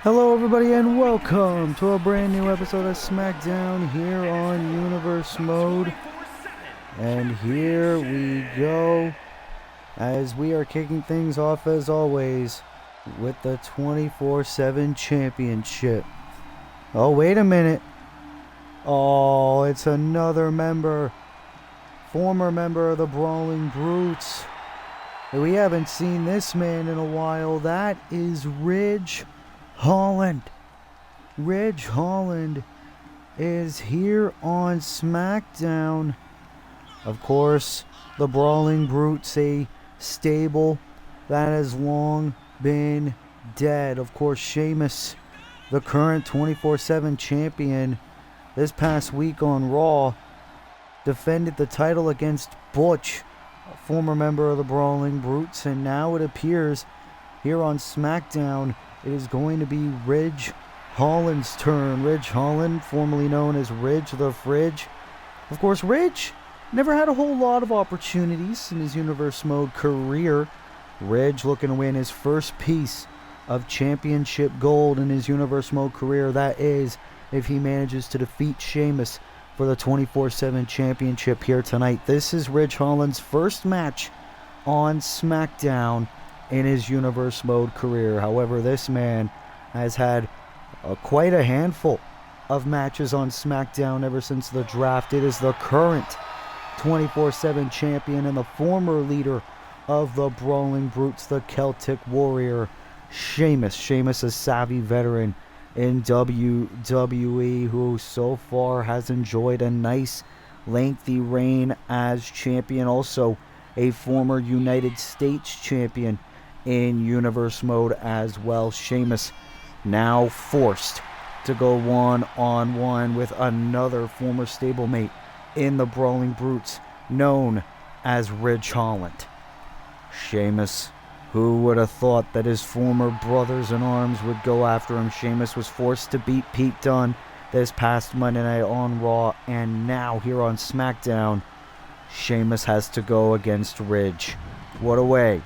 Hello everybody and welcome to a brand new episode of Smackdown here on Universe Mode. And here we go as we are kicking things off as always with the 24/7 championship. Oh, wait a minute. Oh, it's another former member of the Brawling Brutes. We haven't seen this man in a while. That is Ridge Holland. Ridge Holland is here on Smackdown. Of course, the Brawling Brutes, a stable that has long been dead. Of course, Sheamus, the current 24/7 champion, this past week on Raw, defended the title against Butch, a former member of the Brawling Brutes, and now it appears here on SmackDown it is going to be Ridge Holland's turn. Ridge Holland, formerly known as Ridge the Fridge. Of course, Ridge never had a whole lot of opportunities in his Universe Mode career. Ridge looking to win his first piece of championship gold in his Universe Mode career. That is, if he manages to defeat Sheamus for the 24/7 championship here tonight. This is Ridge Holland's first match on SmackDown in his Universe Mode career. However, this man has had quite a handful of matches on SmackDown ever since the draft. It is the current 24/7 champion and the former leader of the Brawling Brutes, the Celtic Warrior, Sheamus. Sheamus, a savvy veteran in WWE who so far has enjoyed a nice lengthy reign as champion. Also a former United States champion in Universe Mode as well. Sheamus now forced to go one-on-one with another former stablemate in the Brawling Brutes, known as Ridge Holland. Sheamus, who would have thought that his former brothers-in-arms would go after him? Sheamus was forced to beat Pete Dunne this past Monday night on Raw, and now here on SmackDown, Sheamus has to go against Ridge. What a way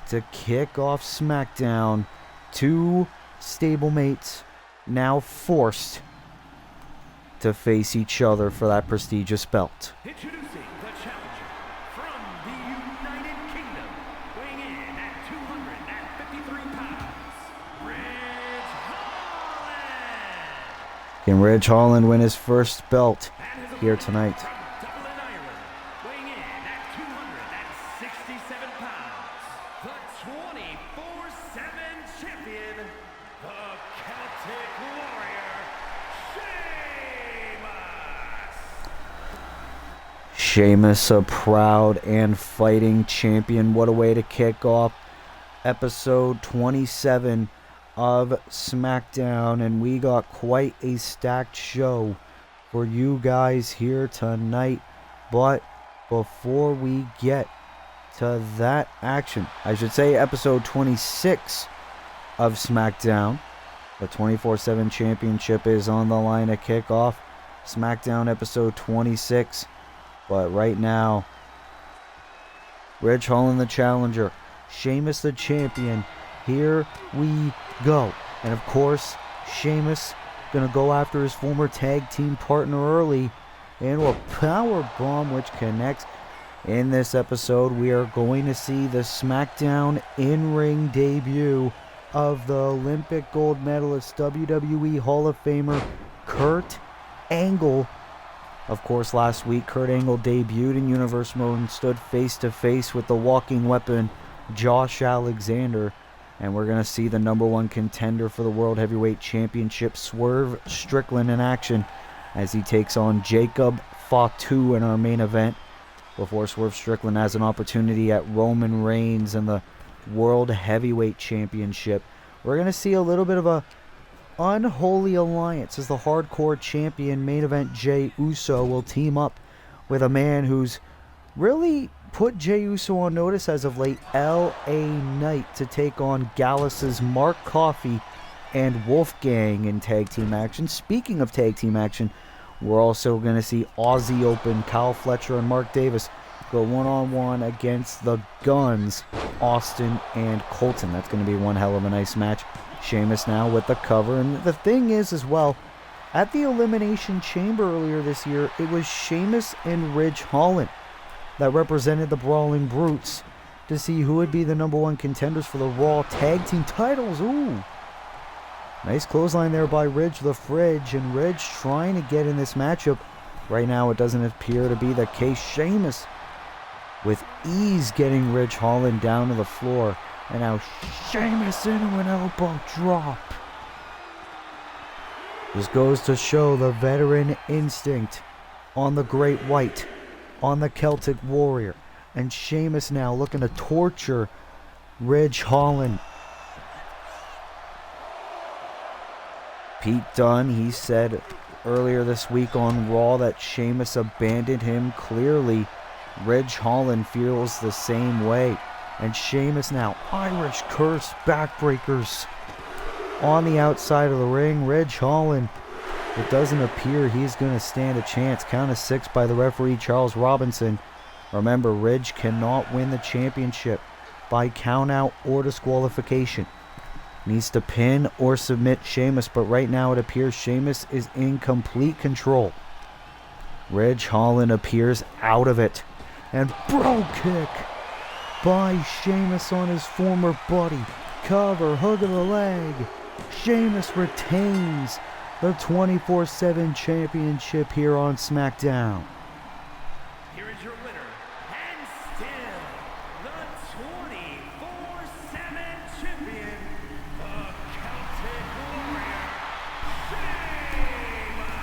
to kick off SmackDown. Two stablemates now forced to face each other for that prestigious belt. Introducing the challenger from the United Kingdom, weighing in at 253 pounds, Ridge Holland. Can Ridge Holland win his first belt here tonight? From Dublin, Ireland, weighing in at 267 pounds, the 24/7 champion, the Celtic Warrior, Sheamus. Sheamus, a proud and fighting champion. What a way to kick off episode 27 of SmackDown. And we got quite a stacked show for you guys here tonight. But before we get to that action, I should say episode 26 of SmackDown, the 24/7 championship is on the line to kick off SmackDown episode 26. But right now, Ridge Holland the challenger, Sheamus the champion. Here we go. And of course, Sheamus gonna go after his former tag team partner early into a power bomb which connects. In this episode, we are going to see the SmackDown in-ring debut of the Olympic gold medalist, WWE Hall of Famer Kurt Angle. Of course, last week, Kurt Angle debuted in Universe Mode and stood face-to-face with the walking weapon, Josh Alexander. And we're going to see the #1 contender for the World Heavyweight Championship, Swerve Strickland, in action as he takes on Jacob Fatu in our main event, before Swerve Strickland has an opportunity at Roman Reigns and the World Heavyweight Championship. We're going to see a little bit of a unholy alliance as the hardcore champion main event Jey Uso will team up with a man who's really put Jey Uso on notice as of late, LA Knight, to take on Gallows' Mark Coffey and Wolfgang in tag team action. Speaking of tag team action, we're also going to see Aussie Open, Kyle Fletcher and Mark Davis go one-on-one against the Guns, Austin and Colton. That's going to be one hell of a nice match. Sheamus now with the cover. And the thing is as well, at the Elimination Chamber earlier this year, it was Sheamus and Ridge Holland that represented the Brawling Brutes to see who would be the #1 contenders for the Raw Tag Team titles. Ooh. Nice clothesline there by Ridge the Fridge. And Ridge trying to get in this matchup. Right now it doesn't appear to be the case. Sheamus with ease getting Ridge Holland down to the floor. And now Sheamus into an elbow drop. This goes to show the veteran instinct on the Great White, on the Celtic Warrior. And Sheamus now looking to torture Ridge Holland. Pete Dunne, he said earlier this week on Raw that Sheamus abandoned him. Clearly, Ridge Holland feels the same way. And Sheamus now, Irish Curse backbreakers on the outside of the ring. Ridge Holland, it doesn't appear he's going to stand a chance. Count of 6 by the referee Charles Robinson. Remember, Ridge cannot win the championship by count out or disqualification. Needs to pin or submit Sheamus, but right now it appears Sheamus is in complete control. Ridge Holland appears out of it. And bro kick by Sheamus on his former buddy. Cover, hook of the leg. Sheamus retains the 24/7 championship here on SmackDown. Here is your winner, and still the 24/7 champion, the Celtic Warrior, Sheamus.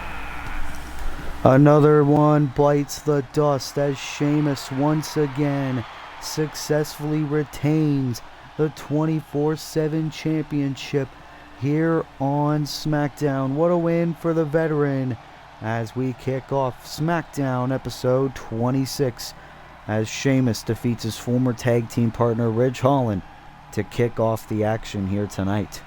Another one bites the dust as Sheamus once again successfully retains the 24/7 championship here on SmackDown. What a win for the veteran as we kick off SmackDown episode 26 as Sheamus defeats his former tag team partner Ridge Holland to kick off the action here tonight.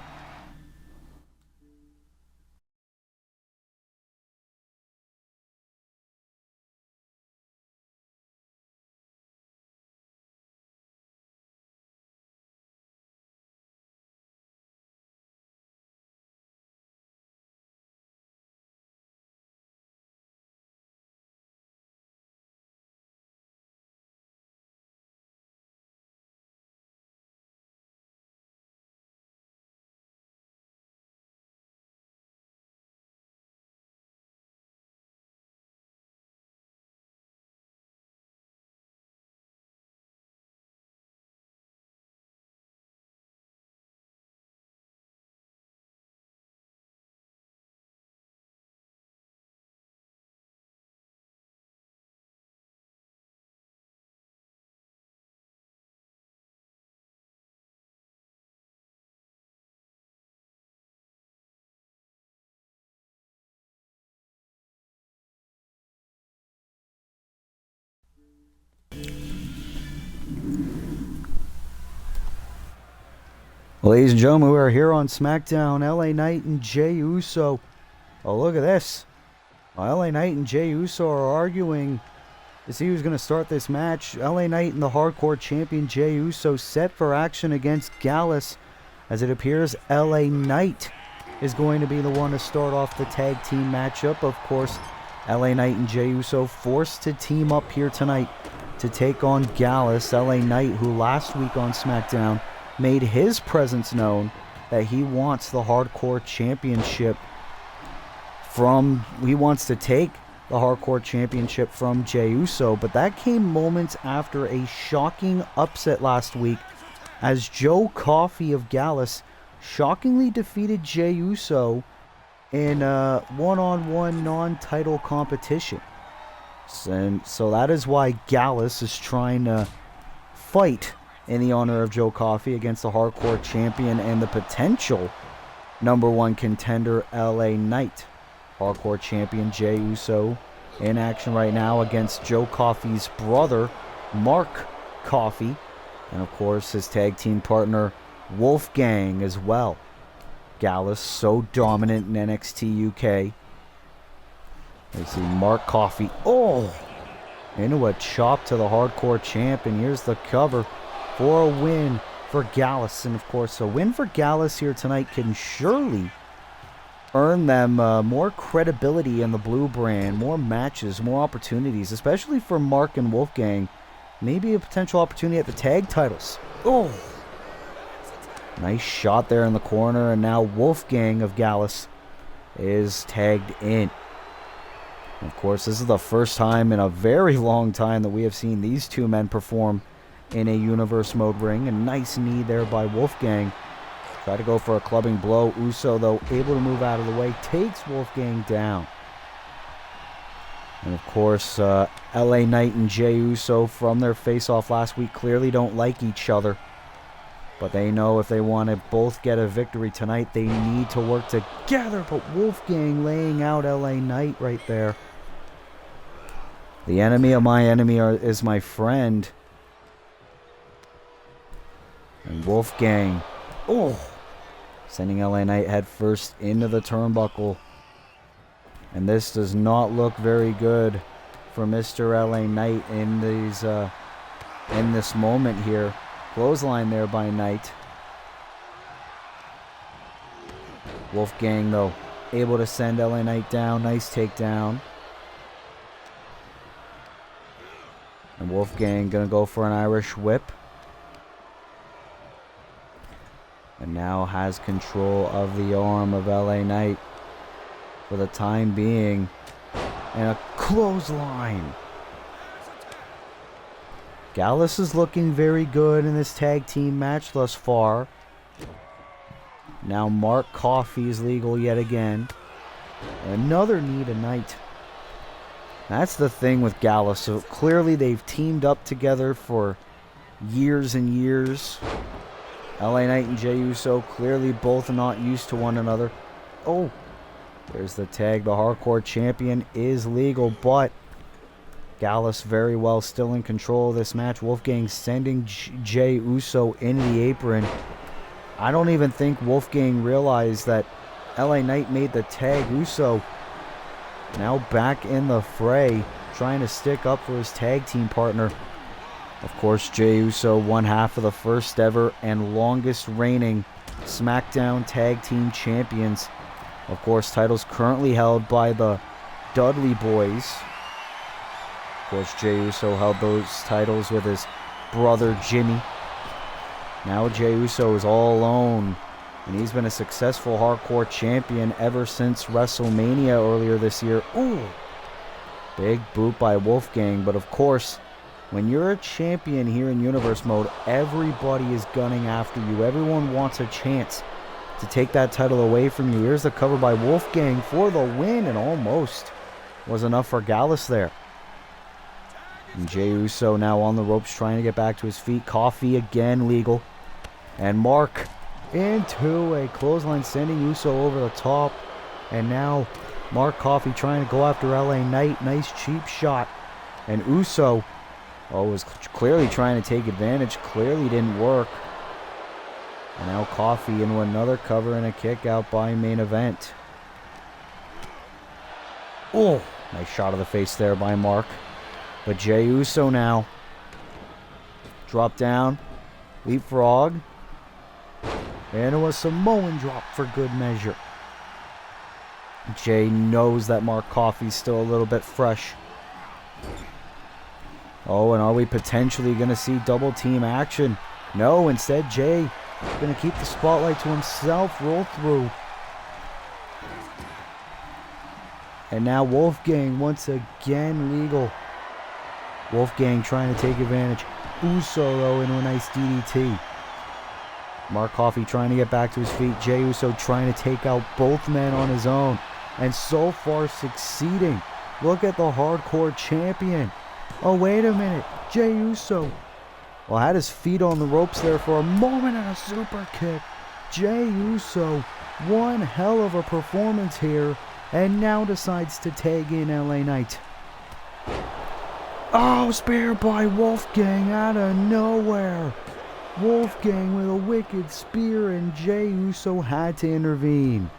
Ladies and gentlemen, we are here on SmackDown. LA Knight and Jey Uso. Oh, look at this. LA Knight and Jey Uso are arguing to see who's going to start this match. LA Knight and the Hardcore Champion Jey Uso set for action against Gallus. As it appears, LA Knight is going to be the one to start off the tag team matchup. Of course, LA Knight and Jey Uso forced to team up here tonight to take on Gallus. LA Knight, who last week on SmackDown made his presence known that he wants the Hardcore Championship he wants to take the Hardcore Championship from Jey Uso, but that came moments after a shocking upset last week as Joe Coffey of Gallus shockingly defeated Jey Uso in a one-on-one non-title competition. And so that is why Gallus is trying to fight in the honor of Joe Coffey against the Hardcore Champion and the potential #1 contender LA Knight. Hardcore Champion Jey Uso in action right now against Joe Coffey's brother, Mark Coffey, and of course his tag team partner Wolfgang as well. Gallus so dominant in NXT UK. Let's see, Mark Coffey. Oh! Into a chop to the Hardcore Champ, and here's the cover for a win for Gallus. And of course, a win for Gallus here tonight can surely earn them more credibility in the blue brand, more matches, more opportunities, especially for Mark and Wolfgang. Maybe a potential opportunity at the tag titles. Oh! Nice shot there in the corner, and now Wolfgang of Gallus is tagged in. Of course, this is the first time in a very long time that we have seen these two men perform in a Universe Mode ring. A nice knee there by Wolfgang. Try to go for a clubbing blow. Uso, though, able to move out of the way, takes Wolfgang down. And of course, LA Knight and Jey Uso from their face-off last week clearly don't like each other. But they know if they want to both get a victory tonight, they need to work together. But Wolfgang laying out LA Knight right there. The enemy of my enemy is my friend. And Wolfgang, sending LA Knight head first into the turnbuckle. And this does not look very good for Mr. LA Knight in this moment here. Clothesline there by Knight. Wolfgang, though, able to send LA Knight down. Nice takedown. And Wolfgang gonna go for an Irish whip. And now has control of the arm of LA Knight for the time being. And a clothesline. Gallus is looking very good in this tag team match thus far. Now Mark Coffey is legal yet again. Another knee to Knight. That's the thing with Gallus. So clearly they've teamed up together for years and years. LA Knight and Jey Uso clearly both not used to one another. Oh, there's the tag. The Hardcore Champion is legal, but Gallus very well still in control of this match. Wolfgang sending Jey Uso into the apron. I don't even think Wolfgang realized that LA Knight made the tag. Uso now back in the fray, trying to stick up for his tag team partner. Of course, Jey Uso, one half of the first ever and longest reigning SmackDown Tag Team Champions. Of course, titles currently held by the Dudley Boys. Of course, Jey Uso held those titles with his brother Jimmy. Now Jey Uso is all alone, and he's been a successful Hardcore Champion ever since WrestleMania earlier this year. Ooh! Big boot by Wolfgang, but of course, when you're a champion here in Universe Mode, everybody is gunning after you. Everyone wants a chance to take that title away from you. Here's the cover by Wolfgang for the win, and almost was enough for Gallus there. And Jey Uso now on the ropes trying to get back to his feet. Coffey again legal. And Mark into a clothesline, sending Uso over the top. And now Mark Coffey trying to go after LA Knight. Nice cheap shot. And Uso was clearly trying to take advantage. Clearly didn't work. And now Coffey into another cover and a kick out by Main Event. Oh, nice shot of the face there by Mark. But Jey Uso now. Drop down. Leapfrog. And it was Samoan drop for good measure. Jey knows that Mark Coffey's still a little bit fresh. Oh, and are we potentially going to see double team action? No, instead Jey going to keep the spotlight to himself. Roll through. And now Wolfgang once again legal. Wolfgang trying to take advantage. Uso though into a nice DDT. Mark Coffey trying to get back to his feet. Jey Uso trying to take out both men on his own. And so far succeeding. Look at the Hardcore Champion. Oh, wait a minute. Jey Uso. Well, had his feet on the ropes there for a moment and a super kick. Jey Uso, one hell of a performance here. And now decides to tag in LA Knight. Oh, spear by Wolfgang out of nowhere. Wolfgang with a wicked spear, and Jey Uso had to intervene.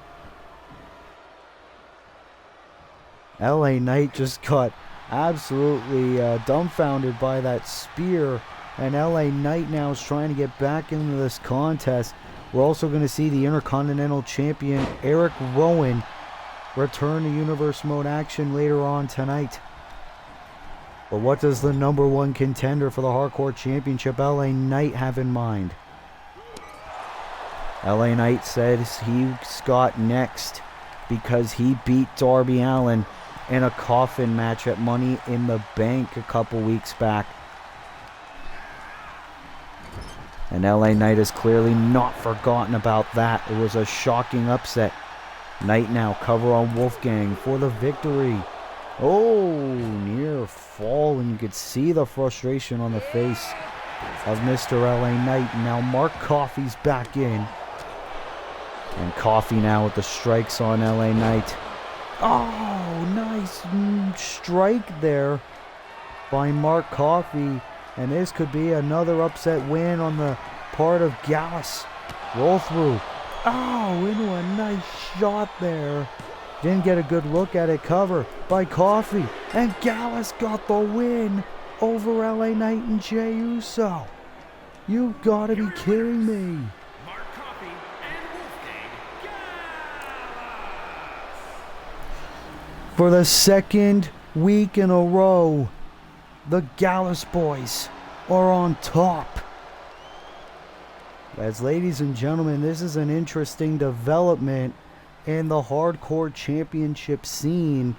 LA Knight just got absolutely dumbfounded by that spear. And LA Knight now is trying to get back into this contest. We're also going to see the Intercontinental Champion Eric Rowan return to Universe Mode action later on tonight. But what does the number one contender for the Hardcore Championship, LA Knight, have in mind? LA Knight says he's got next because he beat Darby Allin in a coffin match at Money in the Bank a couple weeks back. And LA Knight has clearly not forgotten about that. It was a shocking upset. Knight now cover on Wolfgang for the victory. Oh, near fall, and you could see the frustration on the face of Mr. LA Knight. Now Mark Coffey's back in. And Coffey now with the strikes on LA Knight. Oh, nice strike there by Mark Coffey. And this could be another upset win on the part of Gallus. Roll through. Oh, into a nice shot there. Didn't get a good look at it. Cover by Coffey. And Gallus got the win over LA Knight and Jey Uso. You gotta be kidding me. Mark Coffey and Wolfgang Gallus. For the second week in a row, the Gallus boys are on top. As ladies and gentlemen, this is an interesting development in the Hardcore Championship scene.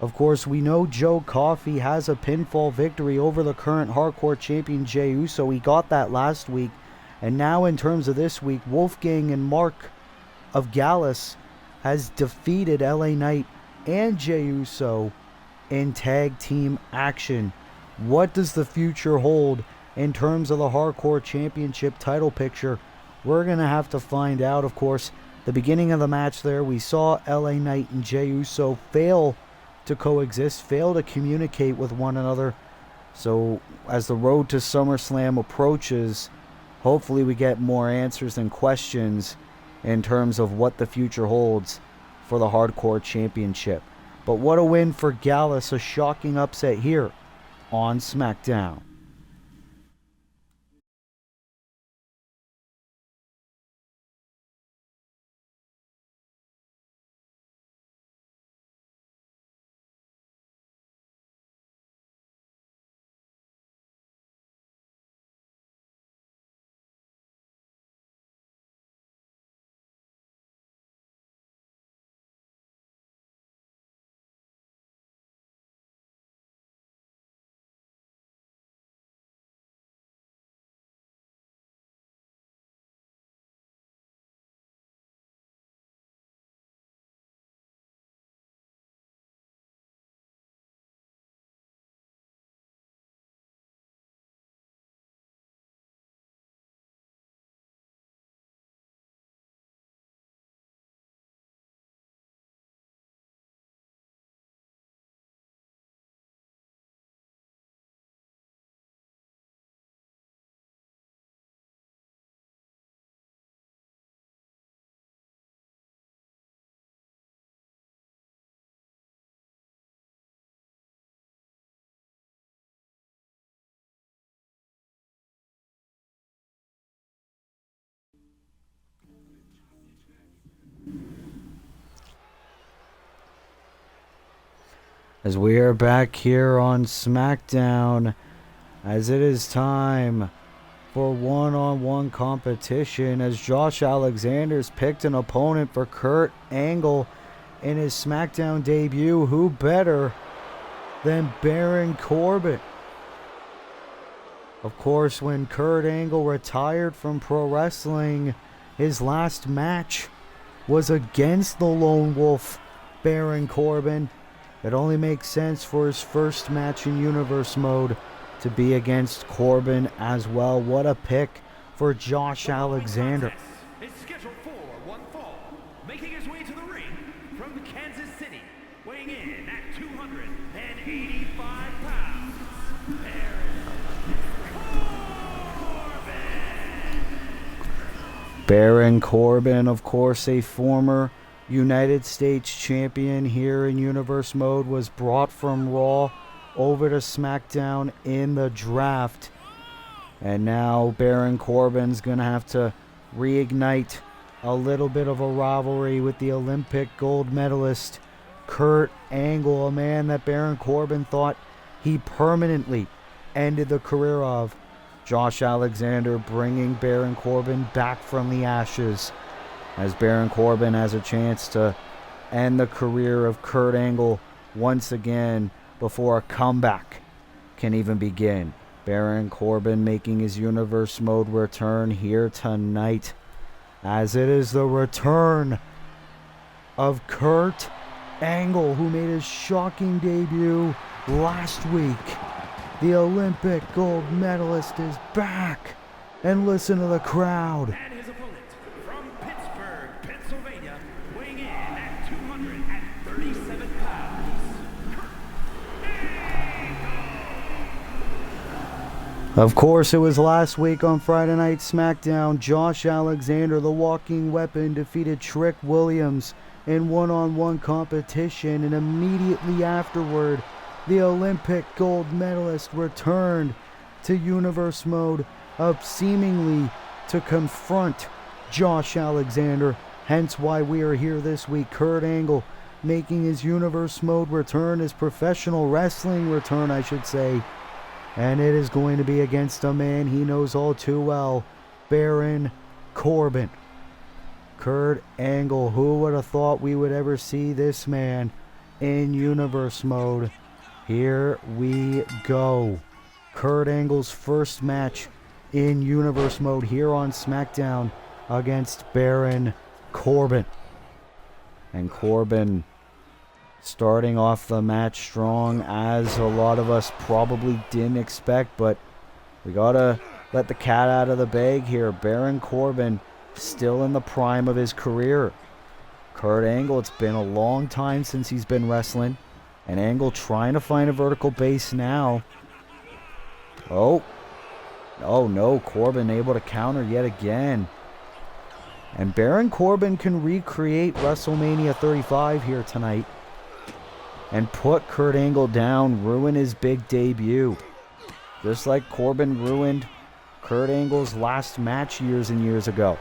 Of course, we know Joe Coffey has a pinfall victory over the current Hardcore Champion Jey Uso. He got that last week. And now in terms of this week, Wolfgang and Mark of Gallus has defeated LA Knight and Jey Uso in tag team action. What does the future hold in terms of the Hardcore Championship title picture? We're going to have to find out. Of course, the beginning of the match there, we saw LA Knight and Jey Uso fail to coexist, fail to communicate with one another. So as the road to SummerSlam approaches, hopefully we get more answers and questions in terms of what the future holds for the Hardcore Championship. But what a win for Gallus, a shocking upset here on Smackdown. As we are back here on Smackdown, as it is time for one-on-one competition, as Josh Alexander's picked an opponent for Kurt Angle in his Smackdown debut. Who better than Baron Corbin? Of course, when Kurt Angle retired from pro wrestling, his last match was against the Lone Wolf, Baron Corbin. It only makes sense for his first match in Universe Mode to be against Corbin as well. What a pick for Josh Alexander. Is scheduled for one fall, making his way to the ring from Kansas City, weighing in at 285 pounds, Baron Corbin. Baron Corbin, of course, a former United States champion here in Universe Mode, was brought from Raw over to SmackDown in the draft. And now Baron Corbin's going to have to reignite a little bit of a rivalry with the Olympic gold medalist Kurt Angle, a man that Baron Corbin thought he permanently ended the career of. Josh Alexander bringing Baron Corbin back from the ashes, as Baron Corbin has a chance to end the career of Kurt Angle once again before a comeback can even begin. Baron Corbin making his Universe Mode return here tonight, as it is the return of Kurt Angle, who made his shocking debut last week. The Olympic gold medalist is back, and listen to the crowd. And his opponent from Pittsburgh, Pennsylvania, weighing in at 237 pounds, Of course, it was last week on Friday Night SmackDown. Josh Alexander, the walking weapon, defeated Trick Williams in one-on-one competition, and immediately afterward, the Olympic gold medalist returned to Universe Mode, seemingly to confront Josh Alexander, hence why we are here this week. Kurt Angle making his Universe Mode return, his professional wrestling return, I should say. And it is going to be against a man he knows all too well, Baron Corbin. Kurt Angle, who would have thought we would ever see this man in Universe Mode? Here we go. Kurt Angle's first match in Universe Mode here on SmackDown against Baron Corbin. And Corbin starting off the match strong, as a lot of us probably didn't expect, but we gotta let the cat out of the bag here. Baron Corbin still in the prime of his career. Kurt Angle, it's been a long time since he's been wrestling, and Angle trying to find a vertical base now. Oh no, Corbin able to counter yet again. And Baron Corbin can recreate WrestleMania 35 here tonight and put Kurt Angle down, ruin his big debut. Just like Corbin ruined Kurt Angle's last match years and years ago.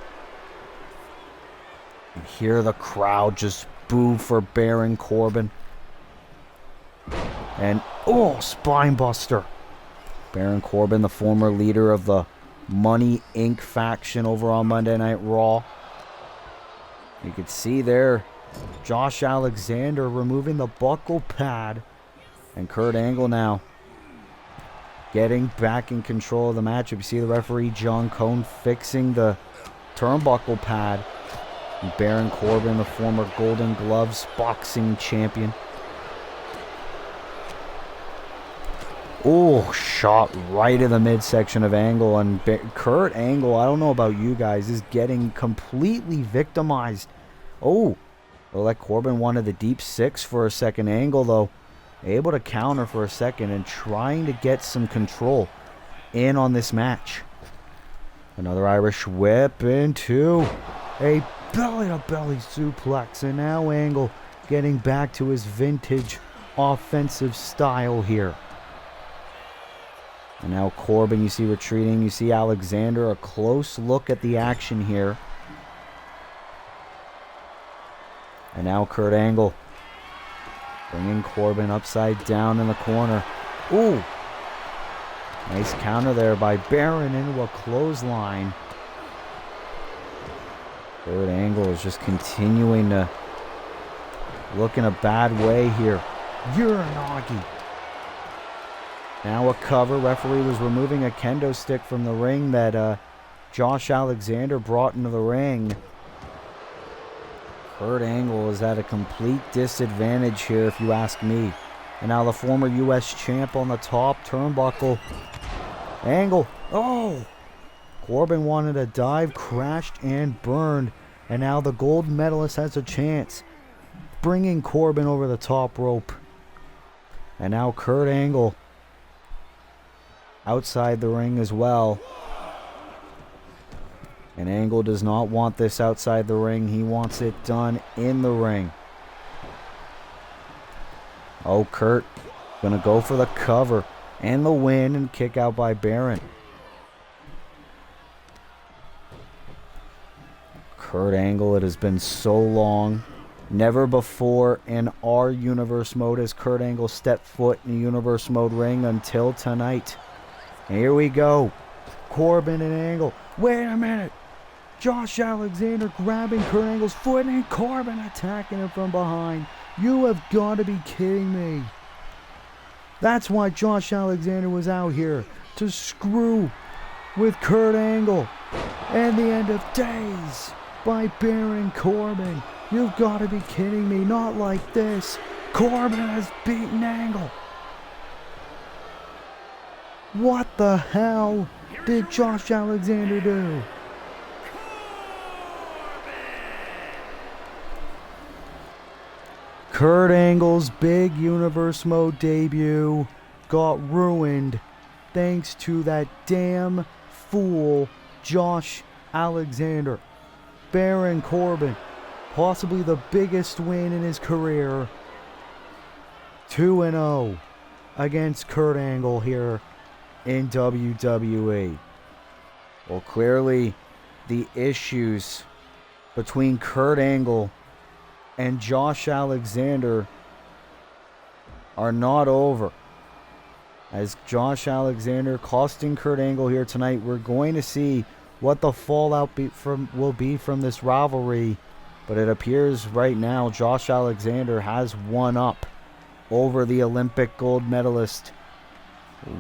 And here the crowd just boo for Baron Corbin. And, spine buster. Baron Corbin, the former leader of the Money Inc. faction over on Monday Night Raw. You could see there Josh Alexander removing the buckle pad. And Kurt Angle now getting back in control of the matchup. You see the referee John Cone fixing the turnbuckle pad. And Baron Corbin, the former Golden Gloves boxing champion. Shot right in the midsection of Angle. And Kurt Angle, I don't know about you guys, is getting completely victimized. Like Corbin wanted the deep six for a second. Angle, though, able to counter for a second and trying to get some control in on this match. Another Irish whip into a belly-to-belly suplex. And now Angle getting back to his vintage offensive style here. And now Corbin, you see retreating. You see Alexander, a close look at the action here. And now Kurt Angle bringing Corbin upside down in the corner. Nice counter there by Baron into a clothesline. Kurt Angle is just continuing to look in a bad way here. Uranagi. Now a cover. Referee was removing a kendo stick from the ring that Josh Alexander brought into the ring. Kurt Angle is at a complete disadvantage here, if you ask me. And now the former U.S. champ on the top turnbuckle. Angle. Corbin wanted a dive, crashed and burned. And now the gold medalist has a chance, bringing Corbin over the top rope. And now Kurt Angle outside the ring as well. And Angle does not want this outside the ring. He wants it done in the ring. Oh, Kurt gonna go for the cover and the win and kick out by Baron. Kurt Angle, it has been so long. Never before in our Universe Mode has Kurt Angle stepped foot in the Universe Mode ring until tonight. And here we go. Corbin and Angle. Wait a minute. Josh Alexander grabbing Kurt Angle's foot and Corbin attacking him from behind. You have got to be kidding me. That's why Josh Alexander was out here, to screw with Kurt Angle. And the end of days by Baron Corbin. You've got to be kidding me. Not like this. Corbin has beaten Angle. What the hell did Josh Alexander do? Kurt Angle's big Universe Mode debut got ruined thanks to that damn fool Josh Alexander. Baron Corbin, possibly the biggest win in his career, 2-0 against Kurt Angle here in WWE. Well, clearly the issues between Kurt Angle and Josh Alexander are not over. As Josh Alexander costing Kurt Angle here tonight, we're going to see what the fallout will be from this rivalry. But it appears right now Josh Alexander has one up over the Olympic gold medalist.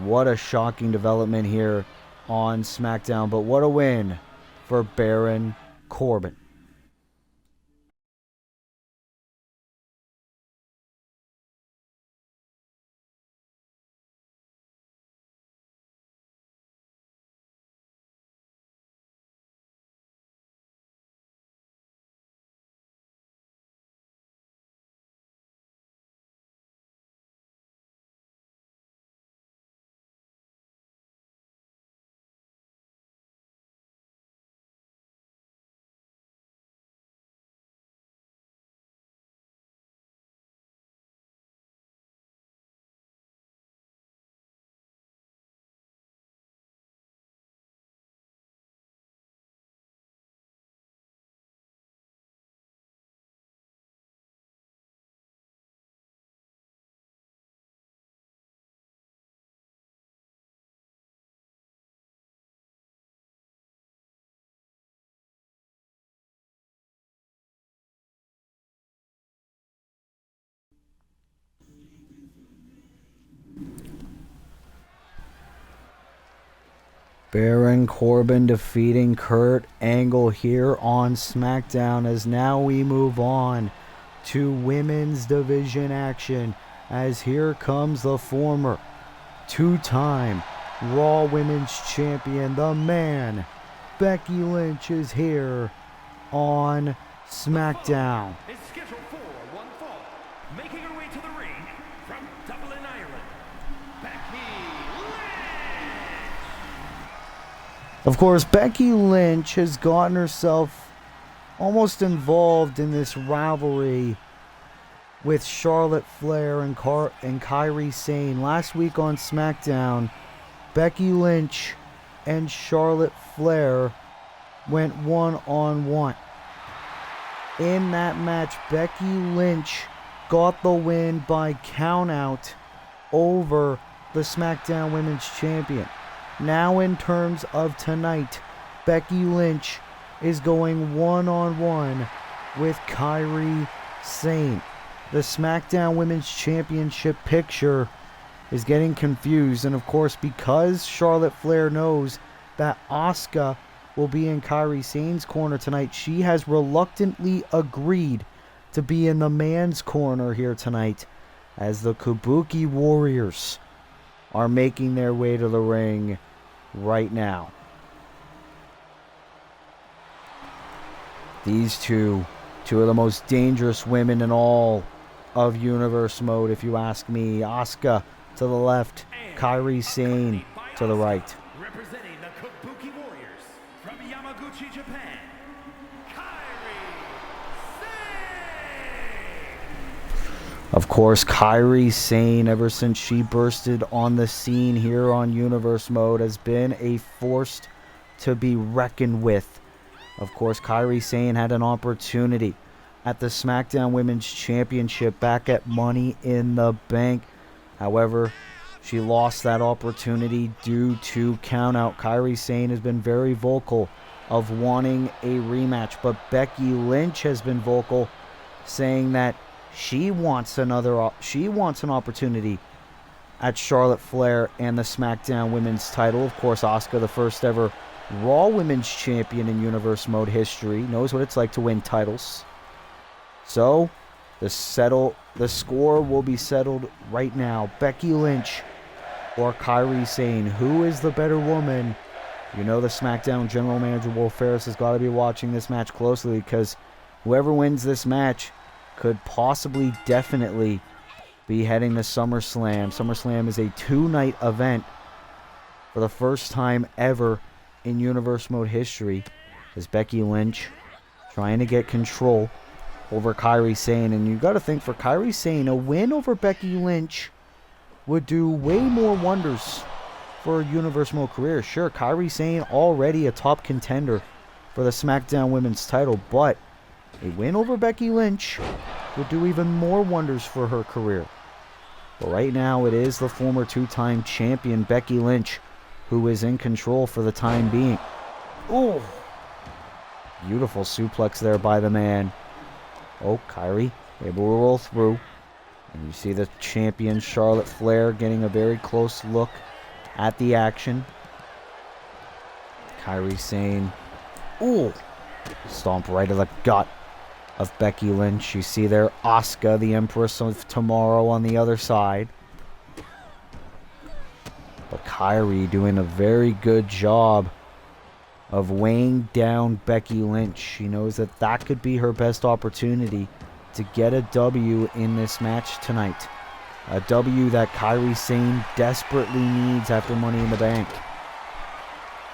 What a shocking development here on SmackDown. But what a win for Baron Corbin. Baron Corbin defeating Kurt Angle here on SmackDown, as now we move on to women's division action, as here comes the former two-time Raw Women's Champion, the man, Becky Lynch, is here on SmackDown. Is scheduled for one fall, making her way to the ring from Dublin, Ireland, Becky Lynch. Of course, Becky Lynch has gotten herself almost involved in this rivalry with Charlotte Flair and Kairi Sane. Last week on SmackDown, Becky Lynch and Charlotte Flair went one-on-one. In that match, Becky Lynch got the win by countout over the SmackDown Women's Champion. Now in terms of tonight, Becky Lynch is going one-on-one with Kairi Sane. The SmackDown Women's Championship picture is getting confused, and of course, because Charlotte Flair knows that Asuka will be in Kairi Sane's corner tonight, she has reluctantly agreed to be in the man's corner here tonight, as the Kabuki Warriors are making their way to the ring right now. These two of the most dangerous women in all of Universe Mode, if you ask me. Asuka to the left, Kairi Sane to the right. Representing the Kabuki Warriors from Yamaguchi, Japan. Of course, Kairi Sane, ever since she bursted on the scene here on Universe Mode, has been a force to be reckoned with. Of course, Kairi Sane had an opportunity at the SmackDown Women's Championship back at Money in the Bank. However, she lost that opportunity due to countout. Kairi Sane has been very vocal of wanting a rematch, but Becky Lynch has been vocal, saying that she wants an opportunity at Charlotte Flair and the SmackDown Women's title. Of course, Asuka, the first ever Raw Women's Champion in Universe Mode history, knows what it's like to win titles. So, the score will be settled right now. Becky Lynch or Kairi Sane, who is the better woman? You know the SmackDown General Manager Will Ferris has got to be watching this match closely, because whoever wins this match could possibly, definitely be heading to SummerSlam. SummerSlam is a 2-night event for the first time ever in Universe Mode history, as Becky Lynch trying to get control over Kairi Sane. And you got to think, for Kairi Sane, a win over Becky Lynch would do way more wonders for a Universe Mode career. Sure, Kairi Sane already a top contender for the SmackDown Women's title, but a win over Becky Lynch would do even more wonders for her career. But right now, it is the former 2-time champion Becky Lynch who is in control for the time being. Oh, beautiful suplex there by the man. Oh, Kairi able to roll through. And you see the champion Charlotte Flair getting a very close look at the action. Kairi Sane. Ooh, stomp right to the gut of Becky Lynch. You see there Asuka, the Empress of Tomorrow, on the other side. But Kairi doing a very good job of weighing down Becky Lynch. She knows that that could be her best opportunity to get a W in this match tonight. A W that Kairi Sane desperately needs after Money in the Bank.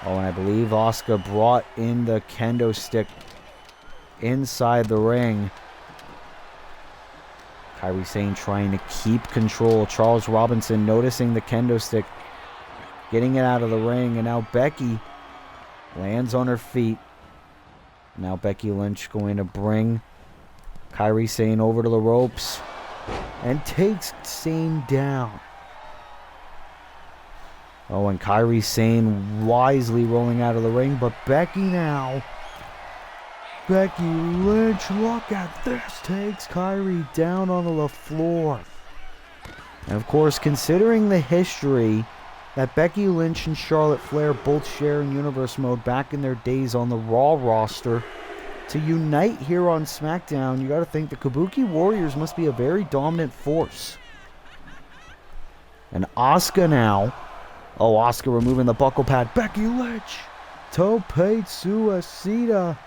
Oh, and I believe Asuka brought in the kendo stick inside the ring. Kairi Sane trying to keep control. Charles Robinson noticing the kendo stick, getting it out of the ring, and now Becky lands on her feet. Now Becky Lynch going to bring Kairi Sane over to the ropes and takes Sane down. Oh, and Kairi Sane wisely rolling out of the ring, but Becky now. Becky Lynch, look at this, takes Kairi down on the floor. And of course, considering the history that Becky Lynch and Charlotte Flair both share in Universe Mode back in their days on the Raw roster, to unite here on SmackDown, you got to think the Kabuki Warriors must be a very dominant force. And Asuka now. Oh, Asuka removing the buckle pad. Becky Lynch. Tope Suicida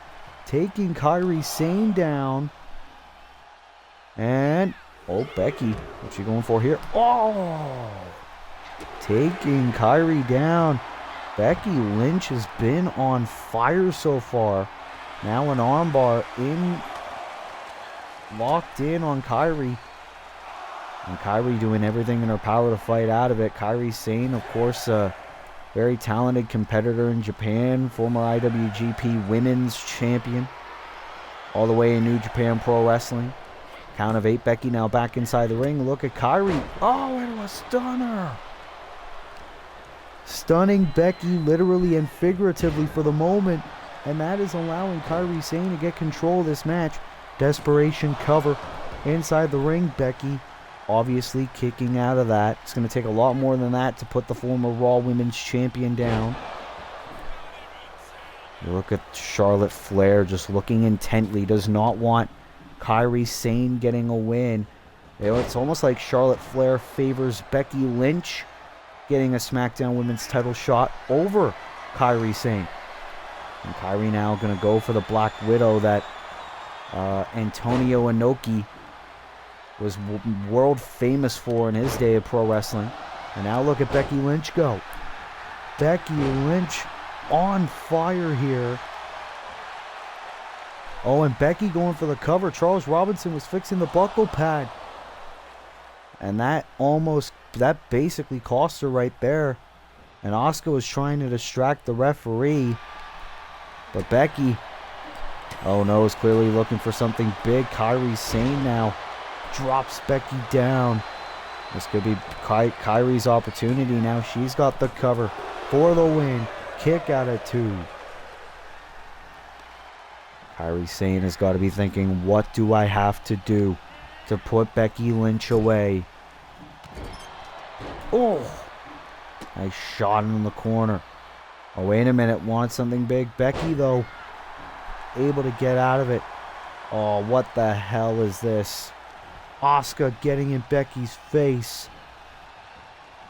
taking Kairi Sane down. And, oh, Becky. What's she going for here? Oh! Taking Kairi down. Becky Lynch has been on fire so far. Now an armbar locked in on Kairi. And Kairi doing everything in her power to fight out of it. Kairi Sane, of course, a very talented competitor in Japan. Former IWGP Women's Champion. All the way in New Japan Pro Wrestling. Count of 8. Becky now back inside the ring. Look at Kairi. Oh, it was stunner. Stunning Becky literally and figuratively for the moment. And that is allowing Kairi Sane to get control of this match. Desperation cover inside the ring. Becky obviously kicking out of that. It's going to take a lot more than that to put the former Raw Women's Champion down. You look at Charlotte Flair just looking intently. Does not want Kairi Sane getting a win. It's almost like Charlotte Flair favors Becky Lynch getting a SmackDown Women's title shot over Kairi Sane. And Kairi now going to go for the Black Widow that Antonio Inoki was world famous for in his day of pro wrestling. And now look at Becky Lynch go. Becky Lynch on fire here. Oh, and Becky going for the cover. Charles Robinson was fixing the buckle pad. And that basically cost her right there. And Asuka was trying to distract the referee. But Becky, oh no, is clearly looking for something big. Kairi Sane now drops Becky down. This could be Kairi's opportunity now. She's got the cover for the win. Kick out of 2. Kairi Sane has got to be thinking, what do I have to do to put Becky Lynch away? Oh! Nice shot in the corner. Oh, wait a minute. Wants something big. Becky, though, able to get out of it. Oh, what the hell is this? Asuka getting in Becky's face.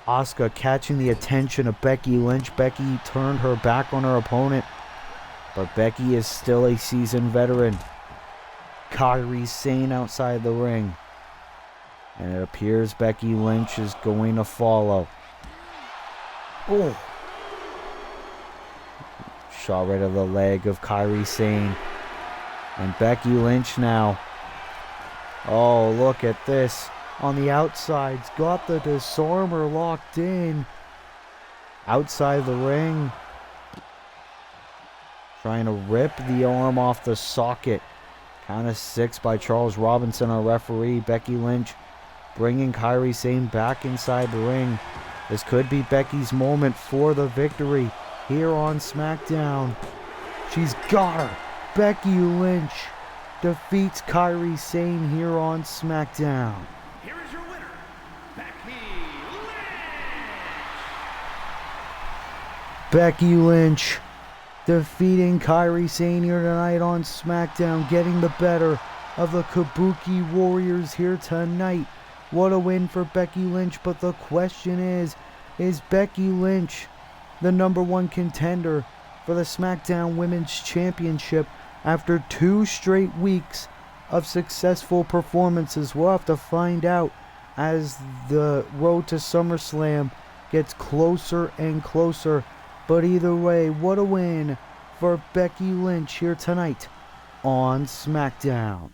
Asuka catching the attention of Becky Lynch. Becky turned her back on her opponent. But Becky is still a seasoned veteran. Kairi Sane outside the ring. And it appears Becky Lynch is going to follow. Oh. Shot right of the leg of Kairi Sane. And Becky Lynch now. Oh, look at this. On the outside's got the disarmer locked in. Outside the ring. Trying to rip the arm off the socket. Count of 6 by Charles Robinson, our referee. Becky Lynch bringing Kairi Sane back inside the ring. This could be Becky's moment for the victory here on SmackDown. She's got her. Becky Lynch defeats Kairi Sane here on SmackDown. Here is your winner, Becky Lynch. Becky Lynch defeating Kairi Sane here tonight on SmackDown, getting the better of the Kabuki Warriors here tonight. What a win for Becky Lynch, but the question is Becky Lynch the #1 contender for the SmackDown Women's Championship after 2 straight weeks of successful performances? We'll have to find out as the road to SummerSlam gets closer and closer. But either way, what a win for Becky Lynch here tonight on SmackDown.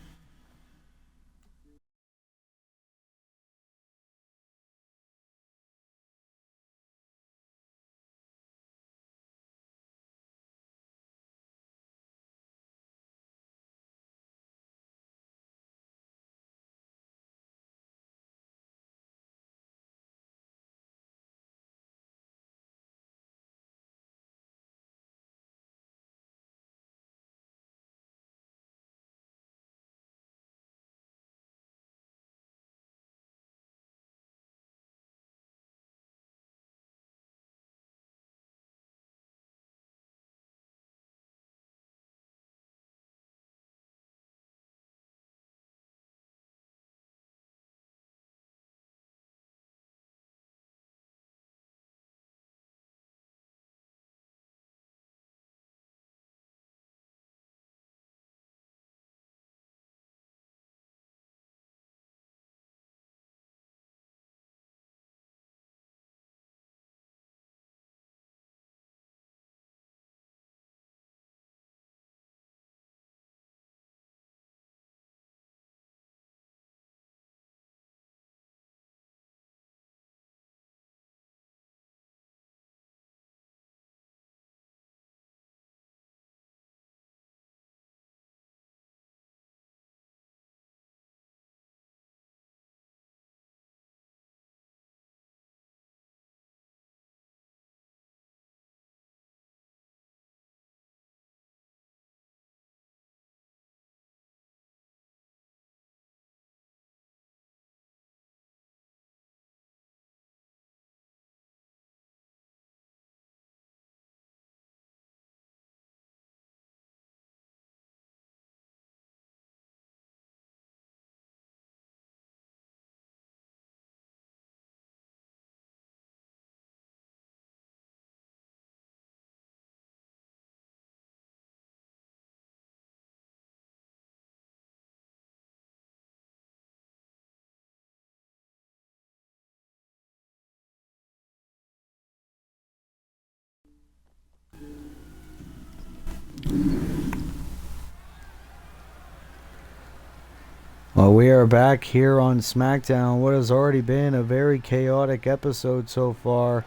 Well, we are back here on Smackdown, what has already been a very chaotic episode so far,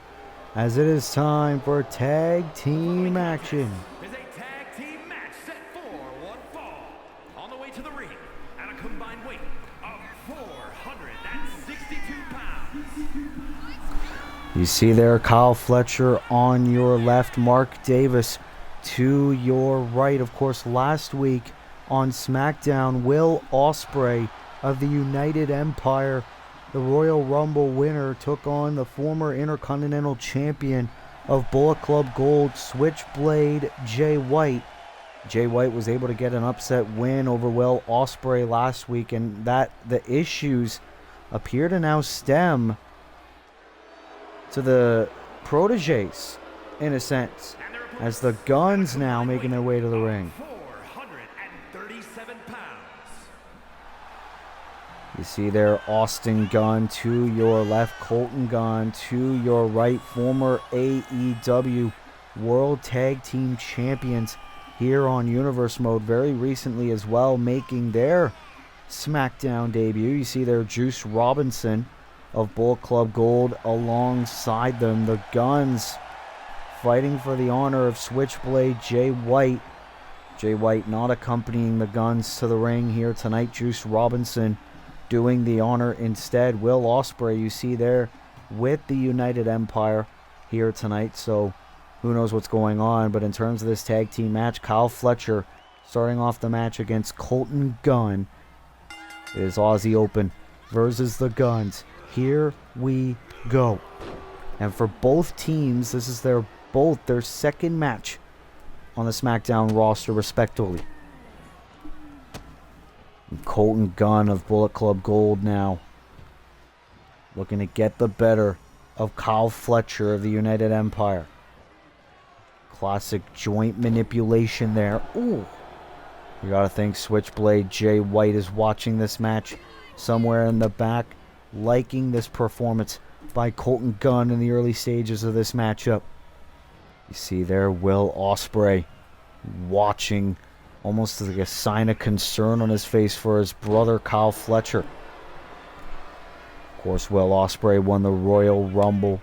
as it is time for tag team action. Is a tag team match set for one fall. On the way to the ring at a combined weight of 462 pounds. You see there Kyle Fletcher on your left, Mark Davis to your right. Of course, last week on SmackDown, Will Ospreay of the United Empire, the Royal Rumble winner, took on the former Intercontinental Champion of Bullet Club Gold, Switchblade Jay White. Jay White was able to get an upset win over Will Ospreay last week, and that the issues appear to now stem to the proteges, in a sense, as the Guns now making their way to the ring. 437 pounds. You see there Austin Gunn to your left, Colton Gunn to your right, former AEW World Tag Team Champions here on Universe Mode very recently as well, making their SmackDown debut. You see there Juice Robinson of Bullet Club Gold alongside them. The Guns fighting for the honor of Switchblade Jay White. Jay White not accompanying the Guns to the ring here tonight. Juice Robinson doing the honor instead. Will Ospreay, you see there, with the United Empire here tonight. So who knows what's going on. But in terms of this tag team match, Kyle Fletcher starting off the match against Colton Gunn. It is Aussie Open versus the Guns. Here we go. And for both teams, this is both their second match on the SmackDown roster, respectively. And Colton Gunn of Bullet Club Gold now looking to get the better of Kyle Fletcher of the United Empire. Classic joint manipulation there. Ooh. You gotta think Switchblade Jay White is watching this match somewhere in the back, liking this performance by Colton Gunn in the early stages of this matchup. You see there Will Ospreay watching, almost like a sign of concern on his face for his brother Kyle Fletcher. Of course, Will Ospreay won the Royal Rumble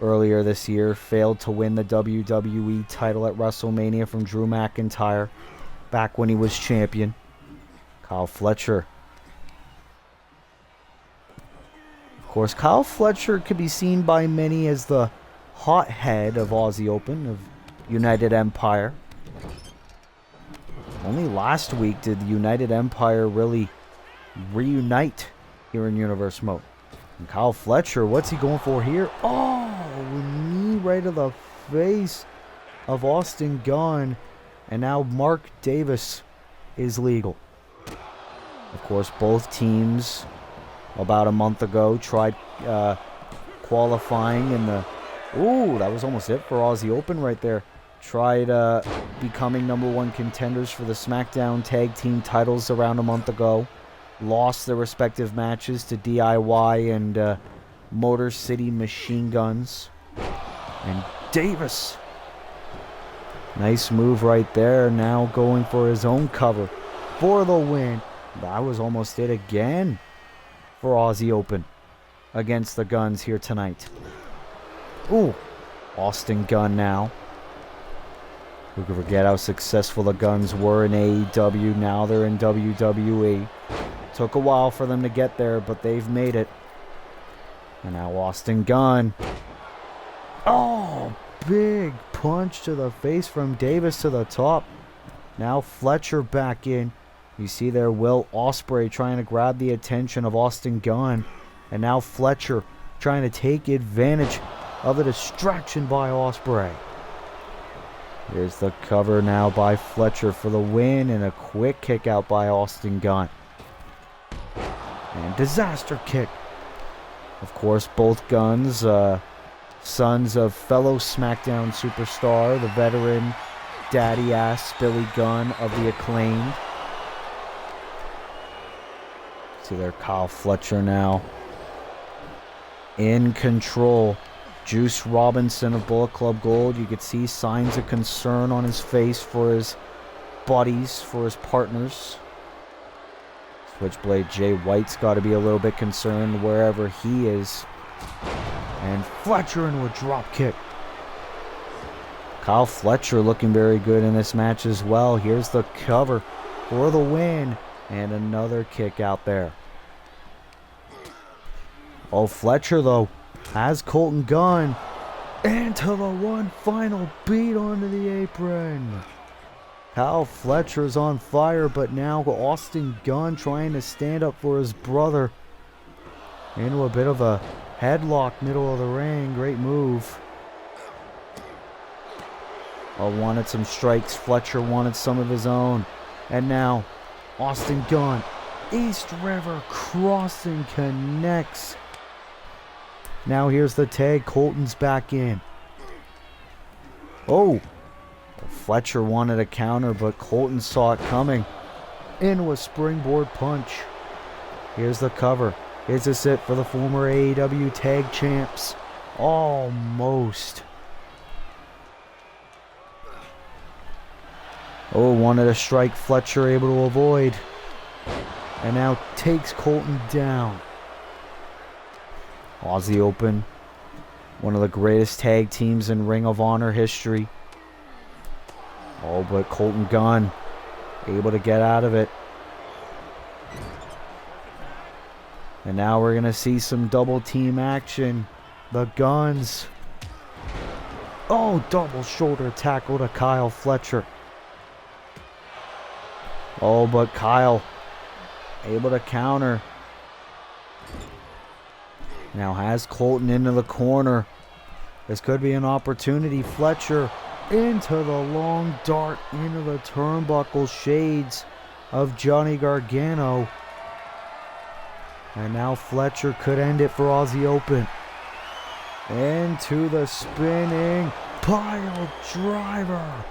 earlier this year, failed to win the WWE title at WrestleMania from Drew McIntyre back when he was champion. Kyle Fletcher. Of course, Kyle Fletcher could be seen by many as the hothead of Aussie Open, of United Empire. Only last week did the United Empire really reunite here in Universe Mode. And Kyle Fletcher, what's he going for here? Oh, knee right to the face of Austin Gunn. And now Mark Davis is legal. Of course, both teams about a month ago tried qualifying in the... Ooh, that was almost it for Aussie Open right there. Tried becoming #1 contenders for the SmackDown Tag Team titles around a month ago. Lost their respective matches to DIY and Motor City Machine Guns. And Davis. Nice move right there. Now going for his own cover for the win. That was almost it again for Aussie Open against the Guns here tonight. Ooh, Austin Gunn now. Who could forget how successful the Guns were in AEW? Now they're in WWE. Took a while for them to get there, but they've made it. And now Austin Gunn. Oh, big punch to the face from Davis to the top. Now Fletcher back in. You see there Will Ospreay trying to grab the attention of Austin Gunn. And now Fletcher trying to take advantage of the distraction by Ospreay. Here's the cover now by Fletcher for the win, and a quick kick out by Austin Gunn. And disaster kick. Of course, both Guns, sons of fellow SmackDown superstar, the veteran daddy-ass Billy Gunn of the Acclaimed. See there, Kyle Fletcher now in control. Juice Robinson of Bullet Club Gold, you could see signs of concern on his face for his buddies, for his partners. Switchblade Jay White's got to be a little bit concerned wherever he is. And Fletcher into a drop kick. Kyle Fletcher looking very good in this match as well. Here's the cover for the win. And another kick out there. Oh, Fletcher, though, has Colton Gunn into the one final beat onto the apron. Kyle Fletcher's on fire, but now Austin Gunn trying to stand up for his brother. Into a bit of a headlock middle of the ring. Great move. Oh, wanted some strikes. Fletcher wanted some of his own. And now Austin Gunn, East River crossing, connects. Now here's the tag. Colton's back in. Oh, Fletcher wanted a counter, but Colton saw it coming. Into a springboard punch. Here's the cover. Is this it for the former AEW tag champs? Almost. Oh, wanted a strike. Fletcher able to avoid. And now takes Colton down. Aussie Open, one of the greatest tag teams in Ring of Honor history. Oh, but Colton Gunn able to get out of it. And now we're going to see some double team action. The Guns. Oh, double shoulder tackle to Kyle Fletcher. Oh, but Kyle able to counter. Now has Colton into the corner. This could be an opportunity. Fletcher into the long dart into the turnbuckle, shades of Johnny Gargano. And now Fletcher could end it for Aussie Open. Into the spinning pile driver.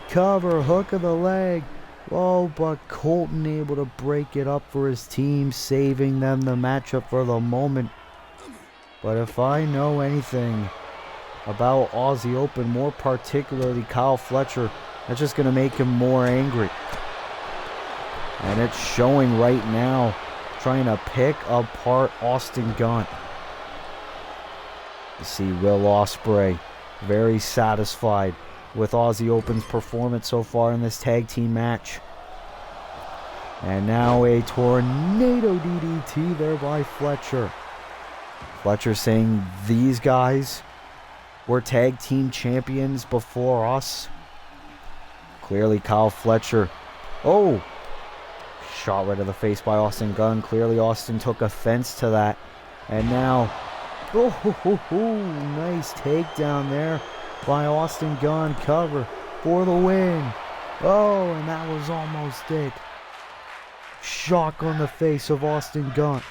Cover, hook of the leg. Oh, but Colton able to break it up for his team, saving them the matchup for the moment. But if I know anything about Aussie Open, more particularly Kyle Fletcher, that's just going to make him more angry. And it's showing right now, trying to pick apart Austin Gunn. You see Will Ospreay very satisfied with Aussie Open's performance so far in this tag team match. And now a tornado DDT there by Fletcher. Fletcher saying these guys were tag team champions before us. Clearly Kyle Fletcher. Oh! Shot right to the face by Austin Gunn. Clearly Austin took offense to that. And now, nice takedown there by Austin Gunn. Cover for the win. Oh, and that was almost it. Shock on the face of Austin Gunn.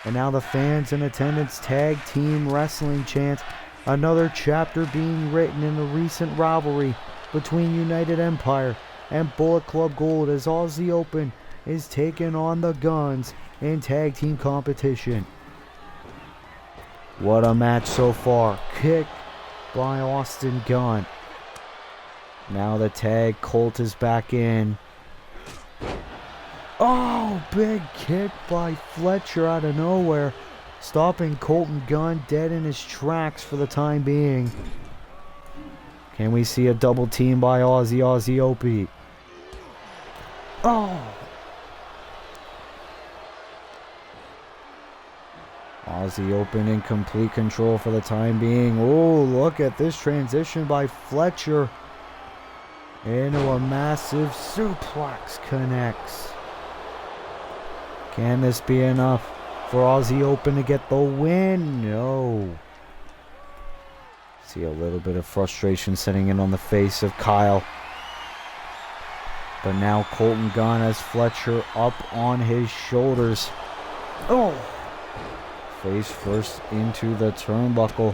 And now the fans in attendance, tag team wrestling chants. Another chapter being written in the recent rivalry between United Empire and Bullet Club Gold as Aussie Open is taking on the Guns in tag team competition. What a match so far. Kick by Austin Gunn. Now the tag. Colt is back in. Oh, big kick by Fletcher out of nowhere, stopping Colton Gunn dead in his tracks for the time being. Can we see a double team by Aussie Opie? Oh! Aussie Open in complete control for the time being. Oh, look at this transition by Fletcher into a massive suplex connects. Can this be enough for Aussie Open to get the win? No. See a little bit of frustration setting in on the face of Kyle. But now Colton Gunn has Fletcher up on his shoulders. Oh! Face first into the turnbuckle.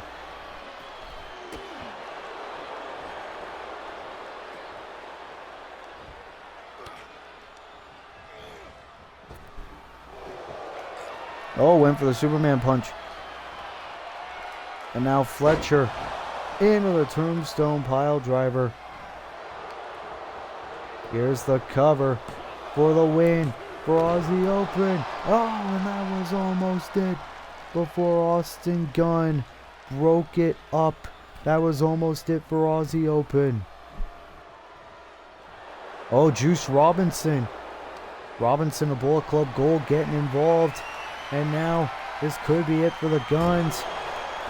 Oh, went for the Superman punch. And now Fletcher into the tombstone pile driver. Here's the cover for the win. for Aussie Open. Oh, and that was almost it before Austin Gunn broke it up. That was almost it for Aussie Open. Oh, Juice Robinson. Robinson, a Bullet Club goal, getting involved. And now this could be it for the Guns.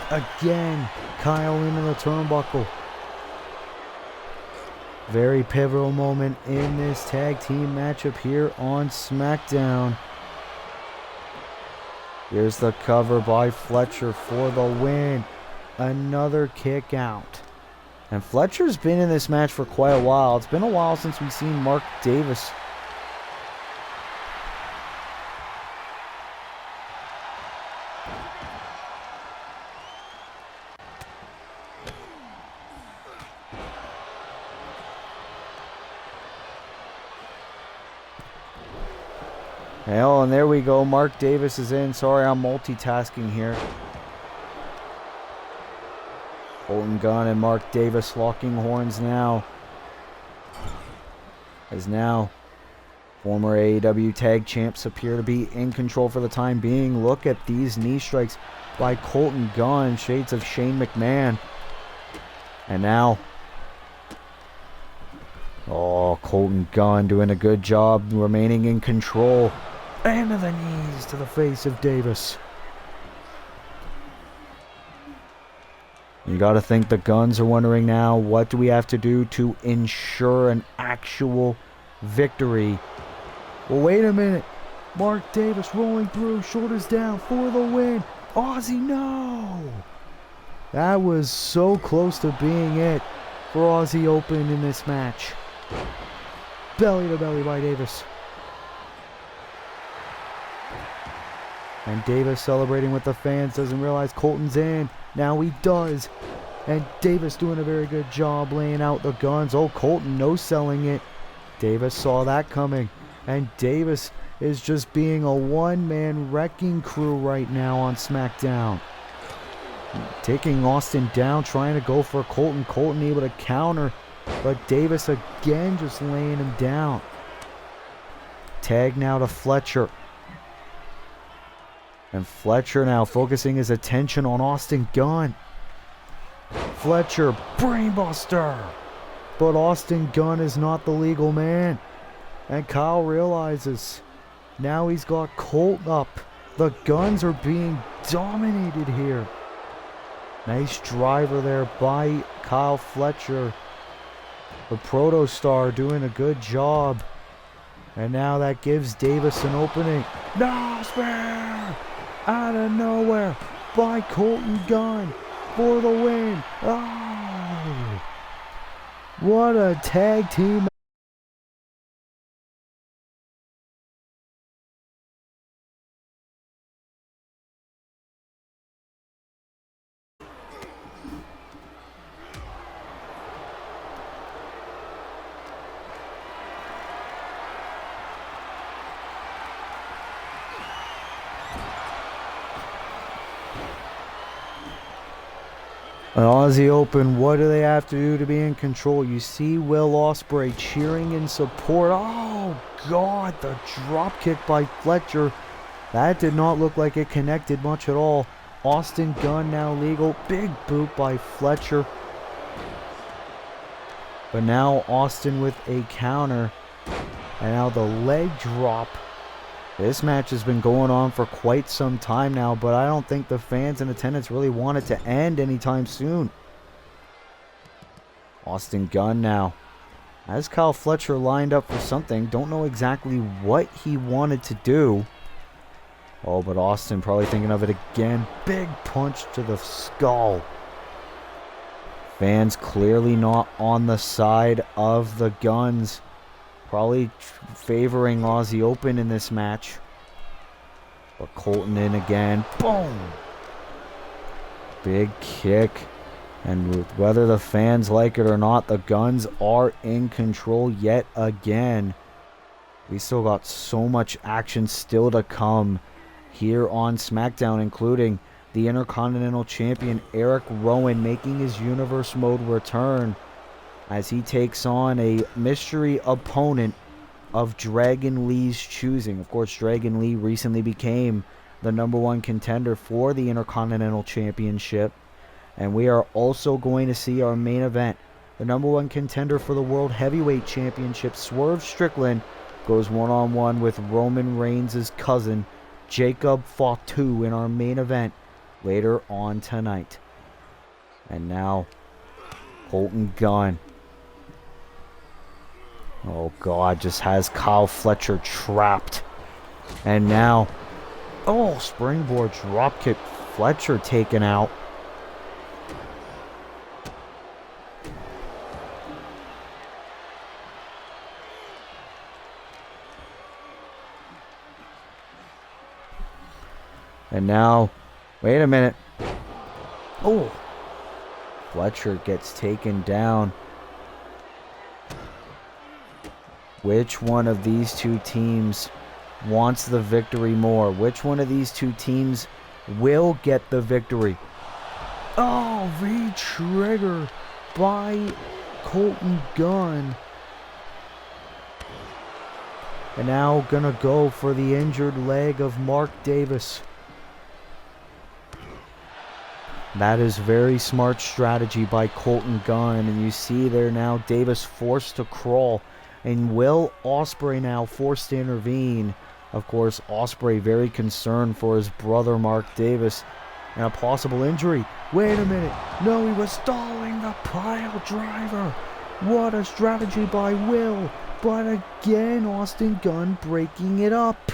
Again, Kyle into the turnbuckle. Very pivotal moment in this tag team matchup here on SmackDown. Here's the cover by Fletcher for the win. Another kick out. And Fletcher's been in this match for quite a while. It's been a while since we've seen Mark Davis. Hell, and there we go. Mark Davis is in. Sorry, I'm multitasking here. Colton Gunn and Mark Davis locking horns now. As now, former AEW Tag Champs appear to be in control for the time being. Look at these knee strikes by Colton Gunn. Shades of Shane McMahon. And now, oh, Colton Gunn doing a good job remaining in control. And to the knees to the face of Davis. You got to think the Guns are wondering now, what do we have to do to ensure an actual victory? Well, wait a minute. Mark Davis rolling through, shoulders down for the win. Aussie, no! That was so close to being it for Aussie Open in this match. Belly to belly by Davis. And Davis celebrating with the fans, doesn't realize Colton's in. Now he does. And Davis doing a very good job laying out the Guns. Oh, Colton no-selling it. Davis saw that coming. And Davis is just being a one-man wrecking crew right now on SmackDown. Taking Austin down, trying to go for Colton. Colton able to counter. But Davis again just laying him down. Tag now to Fletcher. And Fletcher now focusing his attention on Austin Gunn. Fletcher, brainbuster. But Austin Gunn is not the legal man. And Kyle realizes now he's got Colt up. The Guns are being dominated here. Nice driver there by Kyle Fletcher. The Protostar doing a good job. And now that gives Davis an opening. No, spear! Out of nowhere by Colton Gunn for the win. Oh, what a tag team. An Aussie Open, what do they have to do to be in control? You see Will Ospreay cheering in support. Oh, God, the drop kick by Fletcher. That did not look like it connected much at all. Austin Gunn now legal. Big boot by Fletcher. But now Austin with a counter. And now the leg drop. This match has been going on for quite some time now, but I don't think the fans in attendance really want it to end anytime soon. Austin Gunn now. As Kyle Fletcher lined up for something, don't know exactly what he wanted to do. Oh, but Austin probably thinking of it again. Big punch to the skull. Fans clearly not on the side of the Guns. Probably favoring Aussie Open in this match. But Colton in again. Boom! Big kick. And whether the fans like it or not, the Guns are in control yet again. We still got so much action still to come here on SmackDown, including the Intercontinental Champion Eric Rowan making his Universe Mode return as he takes on a mystery opponent of Dragon Lee's choosing. Of course, Dragon Lee recently became the #1 contender for the Intercontinental Championship. And we are also going to see our main event. The #1 contender for the World Heavyweight Championship, Swerve Strickland, goes one-on-one with Roman Reigns' cousin, Jacob Fatu, in our main event later on tonight. And now, Colton Gunn. Oh God, just has Kyle Fletcher trapped. And now, oh, springboard dropkick, Fletcher taken out. And now, wait a minute. Oh, Fletcher gets taken down. Which one of these two teams wants the victory more? Which one of these two teams will get the victory? Oh, V-trigger by Colton Gunn. And now gonna go for the injured leg of Mark Davis. That is very smart strategy by Colton Gunn. And you see there now Davis forced to crawl. And Will Ospreay now forced to intervene. Of course, Ospreay very concerned for his brother Mark Davis. And a possible injury. Wait a minute. No, he was stalling the pile driver. What a strategy by Will. But again, Austin Gunn breaking it up.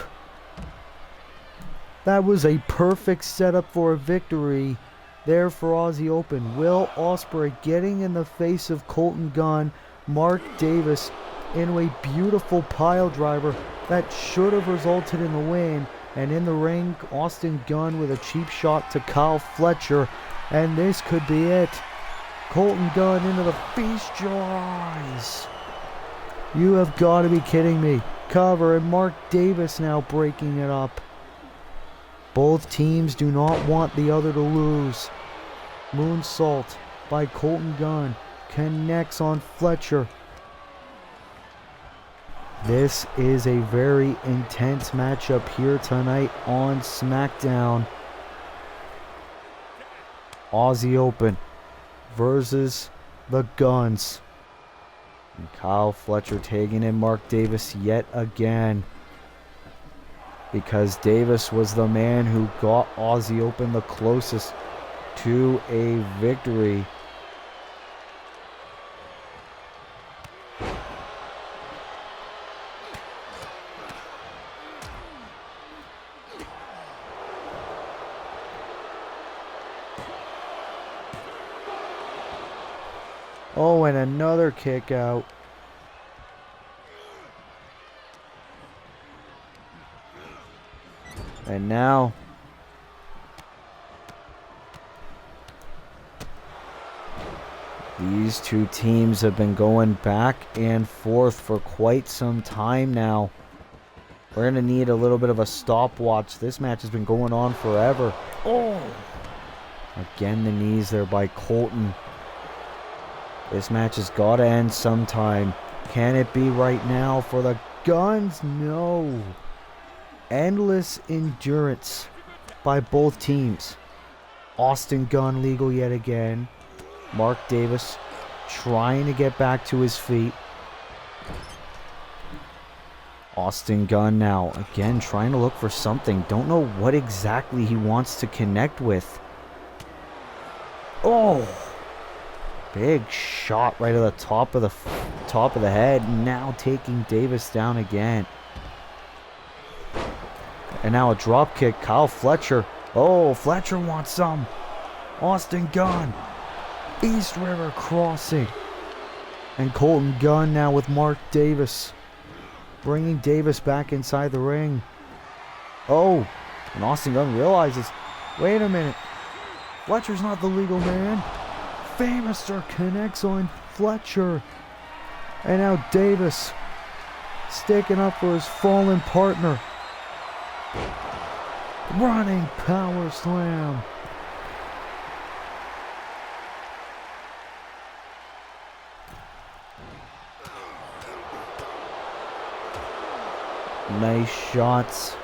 That was a perfect setup for a victory there for Aussie Open. Will Ospreay getting in the face of Colton Gunn. Mark Davis into a beautiful pile driver that should have resulted in the win. And in the ring, Austin Gunn with a cheap shot to Kyle Fletcher. And this could be it. Colton Gunn into the feast your eyes. You have got to be kidding me. Cover, and Mark Davis now breaking it up. Both teams do not want the other to lose. Moonsault by Colton Gunn. Connects on Fletcher. This is a very intense matchup here tonight on SmackDown. Aussie Open versus the Guns. And Kyle Fletcher taking in Mark Davis yet again. Because Davis was the man who got Aussie Open the closest to a victory. Oh, and another kick out. And now these two teams have been going back and forth for quite some time now. We're going to need a little bit of a stopwatch. This match has been going on forever. Oh! Again, the knees there by Colton. This match has got to end sometime. Can it be right now for the Guns? No. Endless endurance by both teams. Austin Gunn legal yet again. Mark Davis trying to get back to his feet. Austin Gunn now again trying to look for something. Don't know what exactly he wants to connect with. Oh! Big shot right at the top of the head. Now taking Davis down again. And now a drop kick. Kyle Fletcher. Oh, Fletcher wants some. Austin Gunn. East River crossing. And Colton Gunn now with Mark Davis. Bringing Davis back inside the ring. Oh, and Austin Gunn realizes, wait a minute. Fletcher's not the legal man. Famouser connects on Fletcher. And now Davis sticking up for his fallen partner. Running power slam. Nice shots.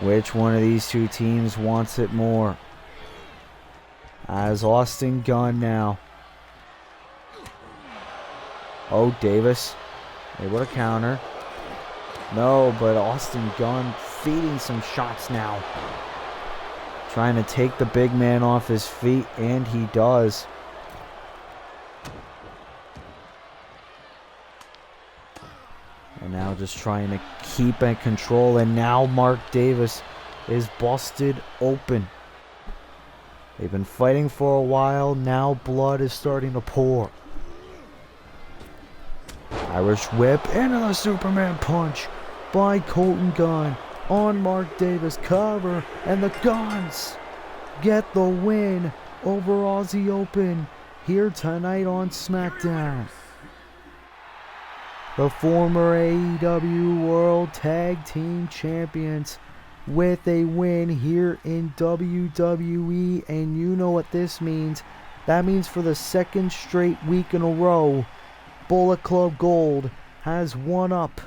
Which one of these two teams wants it more? As Austin Gunn now. Oh, Davis. Able to counter. No, but Austin Gunn feeding some shots now. Trying to take the big man off his feet, and he does. And now just trying to keep in control. And now Mark Davis is busted open. They've been fighting for a while. Now blood is starting to pour. Irish whip into the Superman punch by Colton Gunn on Mark Davis. Cover, and the Guns get the win over Aussie Open here tonight on SmackDown. The former AEW World Tag Team Champions with a win here in WWE, and you know what this means. That means for the second straight week in a row, Bullet Club Gold has won up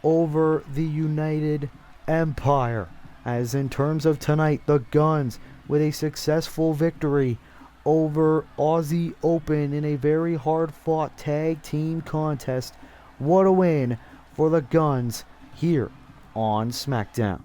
over the United Empire. As in terms of tonight, the Guns with a successful victory over Aussie Open in a very hard-fought tag team contest. What a win for the Guns here on SmackDown.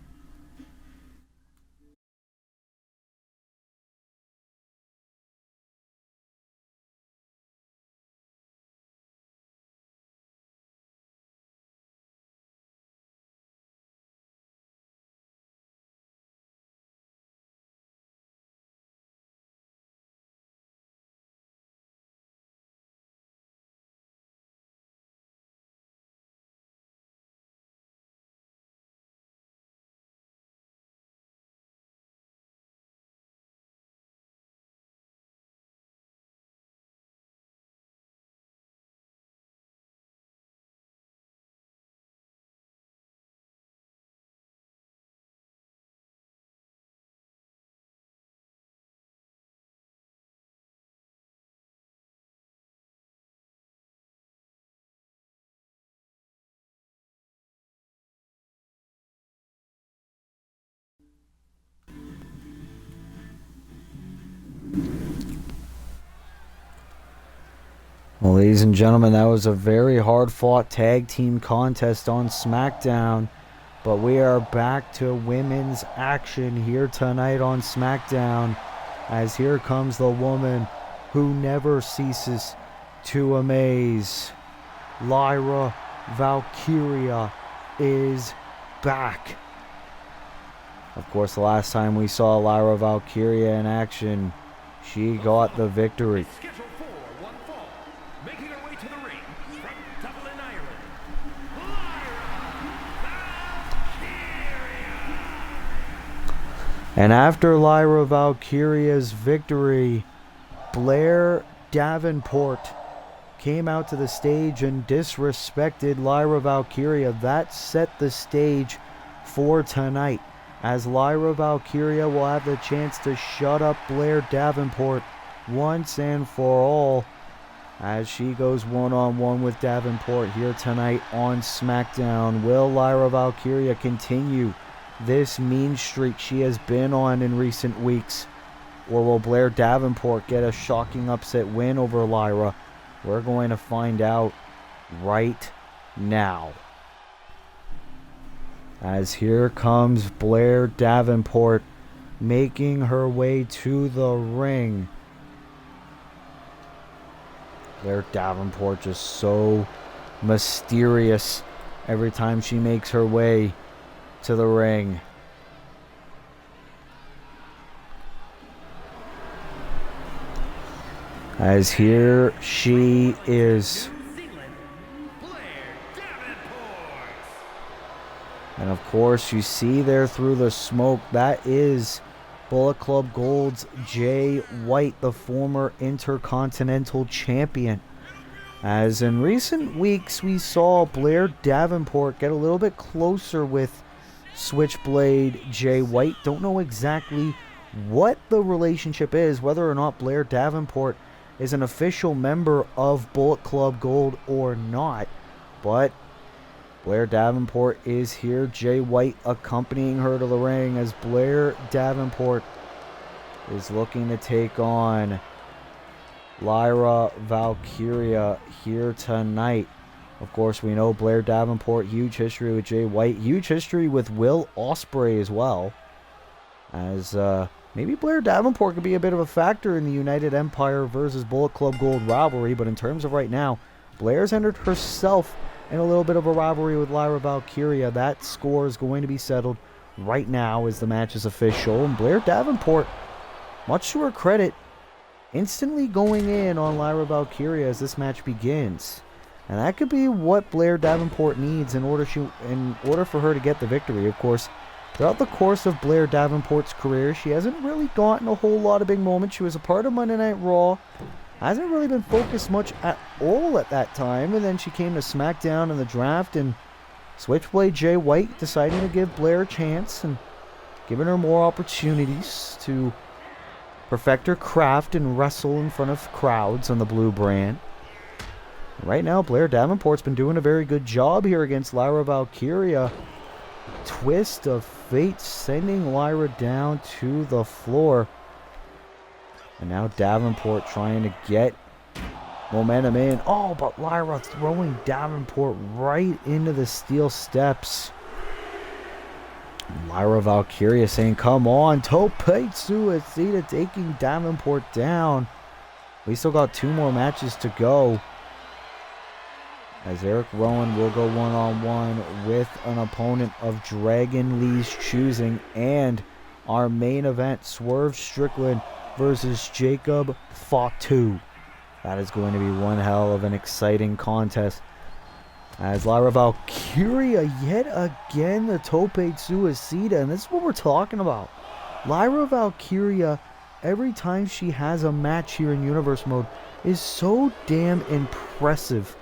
Well, ladies and gentlemen, that was a very hard-fought tag team contest on SmackDown. But we are back to women's action here tonight on SmackDown. As here comes the woman who never ceases to amaze. Lyra Valkyria is back. Of course, the last time we saw Lyra Valkyria in action, she got the victory. And after Lyra Valkyria's victory, Blair Davenport came out to the stage and disrespected Lyra Valkyria. That set the stage for tonight, as Lyra Valkyria will have the chance to shut up Blair Davenport once and for all, as she goes one-on-one with Davenport here tonight on SmackDown. Will Lyra Valkyria continue this mean streak she has been on in recent weeks, or will Blair Davenport get a shocking upset win over Lyra? We're going to find out right now. As here comes Blair Davenport making her way to the ring. Blair Davenport just so mysterious every time she makes her way to the ring. As here she is. And of course you see there through the smoke, that is Bullet Club Gold's Jay White, the former Intercontinental Champion. As in recent weeks, we saw Blair Davenport get a little bit closer with Switchblade Jay White. Don't know exactly what the relationship is, whether or not Blair Davenport is an official member of Bullet Club Gold or not. But Blair Davenport is here. Jay White accompanying her to the ring as Blair Davenport is looking to take on Lyra Valkyria here tonight. Of course, we know Blair Davenport, huge history with Jay White, huge history with Will Ospreay as well. As maybe Blair Davenport could be a bit of a factor in the United Empire versus Bullet Club Gold rivalry, but in terms of right now, Blair's entered herself in a little bit of a rivalry with Lyra Valkyria. That score is going to be settled right now as the match is official, and Blair Davenport, much to her credit, instantly going in on Lyra Valkyria as this match begins. And that could be what Blair Davenport needs in order for her to get the victory. Of course, throughout the course of Blair Davenport's career, she hasn't really gotten a whole lot of big moments. She was a part of Monday Night Raw. Hasn't really been focused much at all at that time. And then she came to Smackdown in the draft, and Switchblade Jay White deciding to give Blair a chance and giving her more opportunities to perfect her craft and wrestle in front of crowds on the blue brand. Right now, Blair Davenport's been doing a very good job here against Lyra Valkyria. Twist of fate sending Lyra down to the floor. And now Davenport trying to get momentum in. Oh, but Lyra throwing Davenport right into the steel steps. Lyra Valkyria saying, come on, Tope Suicida taking Davenport down. We still got 2 more matches to go, as Eric Rowan will go one-on-one with an opponent of Dragon Lee's choosing, and our main event, Swerve Strickland versus Jacob Fatu. That is going to be one hell of an exciting contest, as Lyra Valkyria yet again the Tope Suicida, and this is what we're talking about. Lyra Valkyria, every time she has a match here in Universe Mode, is so damn impressive.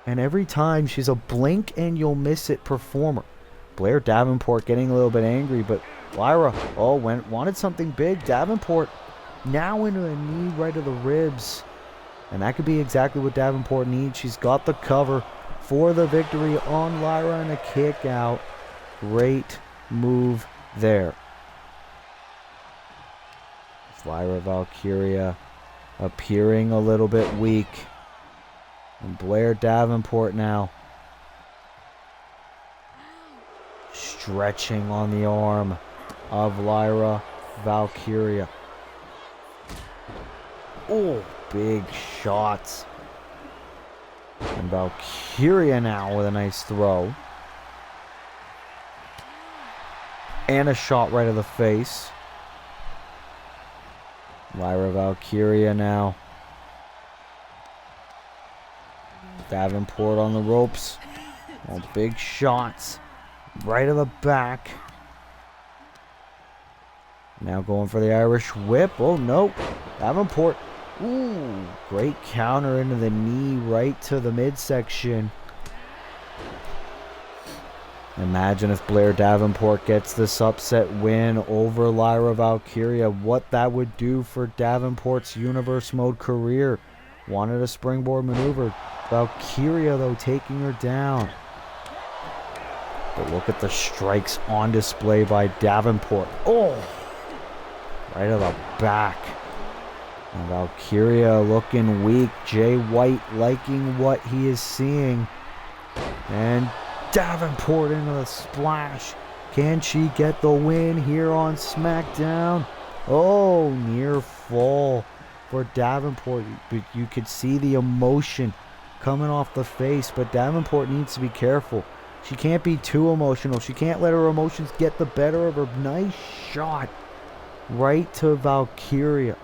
And every time she's a blink and you'll miss it performer. Blair Davenport getting a little bit angry, but Lyra, wanted something big. Davenport now into a knee right to the ribs. And that could be exactly what Davenport needs. She's got the cover for the victory on Lyra and a kick out. Great move there. Lyra Valkyria appearing a little bit weak. And Blair Davenport now stretching on the arm of Lyra Valkyria. Oh, big shots. And Valkyria now with a nice throw. And a shot right to the face. Lyra Valkyria now. Davenport on the ropes. Oh, big shots. Right to the back. Now going for the Irish whip. Oh, no. Davenport. Ooh, great counter into the knee right to the midsection. Imagine if Blair Davenport gets this upset win over Lyra Valkyria. What that would do for Davenport's Universe Mode career. Wanted a springboard maneuver. Valkyria, though, taking her down. But look at the strikes on display by Davenport. Oh! Right to the back. And Valkyria looking weak. Jay White liking what he is seeing. And Davenport into the splash. Can she get the win here on SmackDown? Oh, near fall for Davenport. But you could see the emotion coming off the face. But Davenport needs to be careful. She can't be too emotional. She can't let her emotions get the better of her. Nice shot right to Valkyria.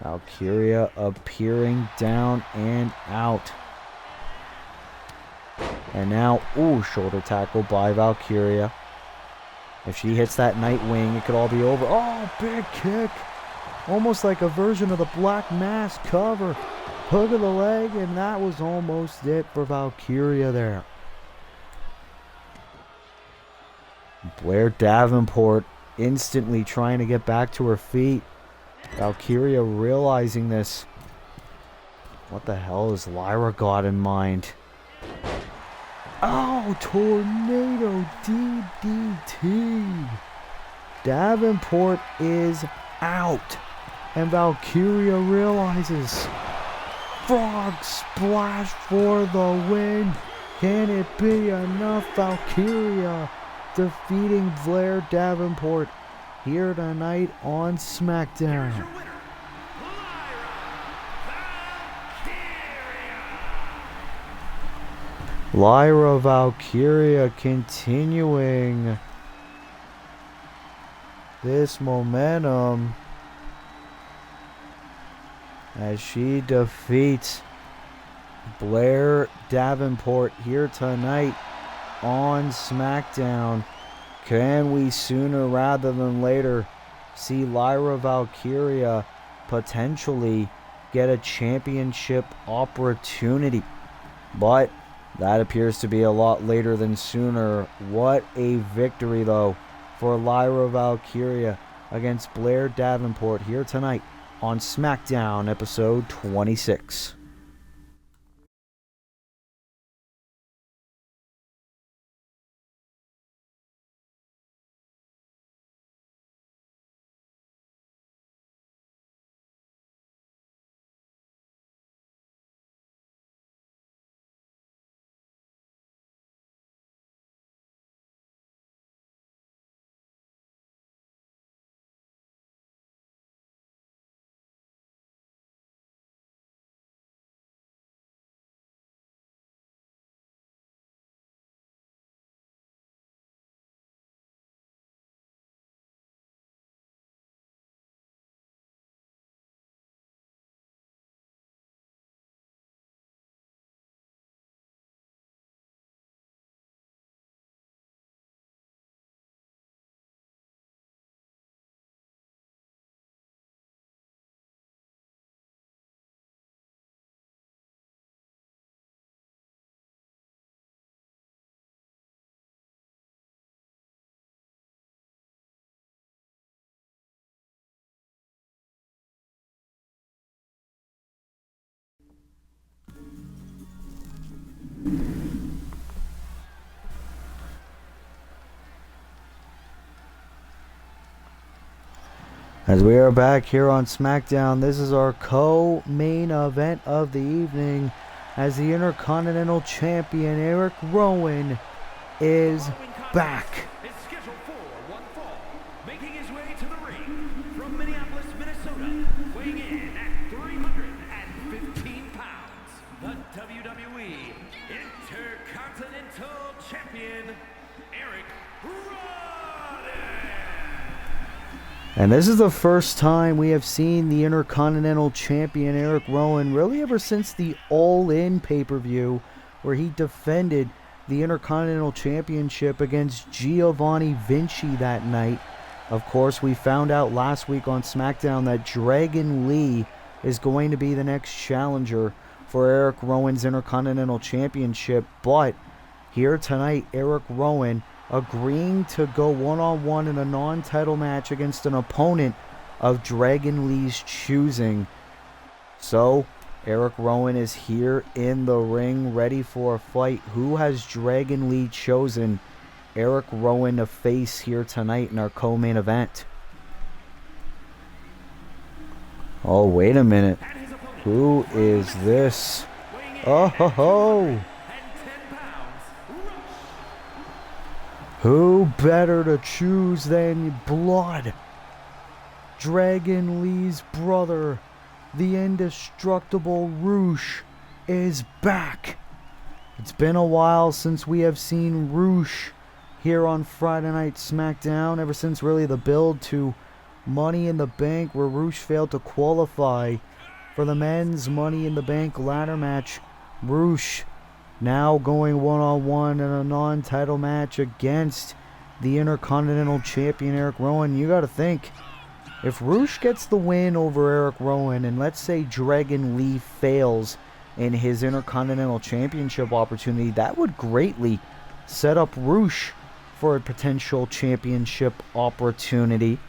Valkyria appearing down and out. And now, ooh, shoulder tackle by Valkyria. If she hits that Nightwing, it could all be over. Oh, big kick. Almost like a version of the Black Mask cover. Hook of the leg, and that was almost it for Valkyria there. Blair Davenport instantly trying to get back to her feet. Valkyria realizing this. What the hell has Lyra got in mind? Oh, tornado DDT. Davenport is out. And Valkyria realizes. Frog splash for the win. Can it be enough? Valkyria defeating Blair Davenport here tonight on SmackDown. Lyra Valkyria continuing this momentum as she defeats Blair Davenport here tonight on SmackDown. Can we sooner rather than later see Lyra Valkyria potentially get a championship opportunity? But that appears to be a lot later than sooner. What a victory, though, for Lyra Valkyria against Blair Davenport here tonight on SmackDown episode 26. As we are back here on SmackDown, this is our co-main event of the evening as the Intercontinental Champion Eric Rowan is back. Is scheduled for one fall, making his way to the ring from Minneapolis, Minnesota, weighing in at 315 pounds, the WWE Intercontinental Champion, Eric Rowan. And this is the first time we have seen the Intercontinental Champion Eric Rowan really ever since the All In pay-per-view where he defended the Intercontinental Championship against Giovanni Vinci that night. Of course, we found out last week on SmackDown that Dragon Lee is going to be the next challenger for Eric Rowan's Intercontinental Championship. But here tonight, Eric Rowan agreeing to go one-on-one in a non-title match against an opponent of Dragon Lee's choosing. So, Eric Rowan is here in the ring, ready for a fight. Who has Dragon Lee chosen Eric Rowan to face here tonight in our co-main event? Oh, wait a minute. Who is this? Oh, ho, ho. Who better to choose than Blood? Dragon Lee's brother, the indestructible Roosh, is back. It's been a while since we have seen Roosh here on Friday Night SmackDown, ever since really the build to Money in the Bank, where Roosh failed to qualify for the men's Money in the Bank ladder match. Roosh now going one-on-one in a non-title match against the Intercontinental Champion Eric Rowan. You got to think If Roosh gets the win over Eric Rowan, and let's say Dragon Lee fails in his Intercontinental Championship opportunity, that would greatly set up Roosh for a potential championship opportunity.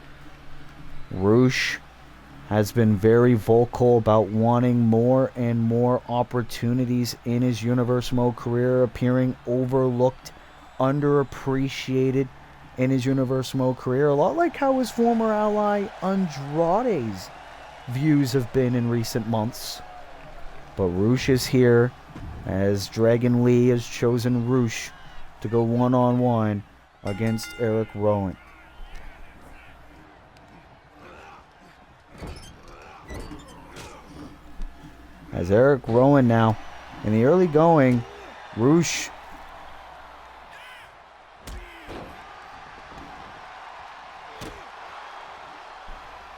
Roosh has been very vocal about wanting more and more opportunities in his Universe Mode career, appearing overlooked, underappreciated in his Universe Mode career, a lot like how his former ally Andrade's views have been in recent months. But Roosh is here, as Dragon Lee has chosen Roosh to go one-on-one against Eric Rowan. As Eric Rowan now, in the early going, Roosh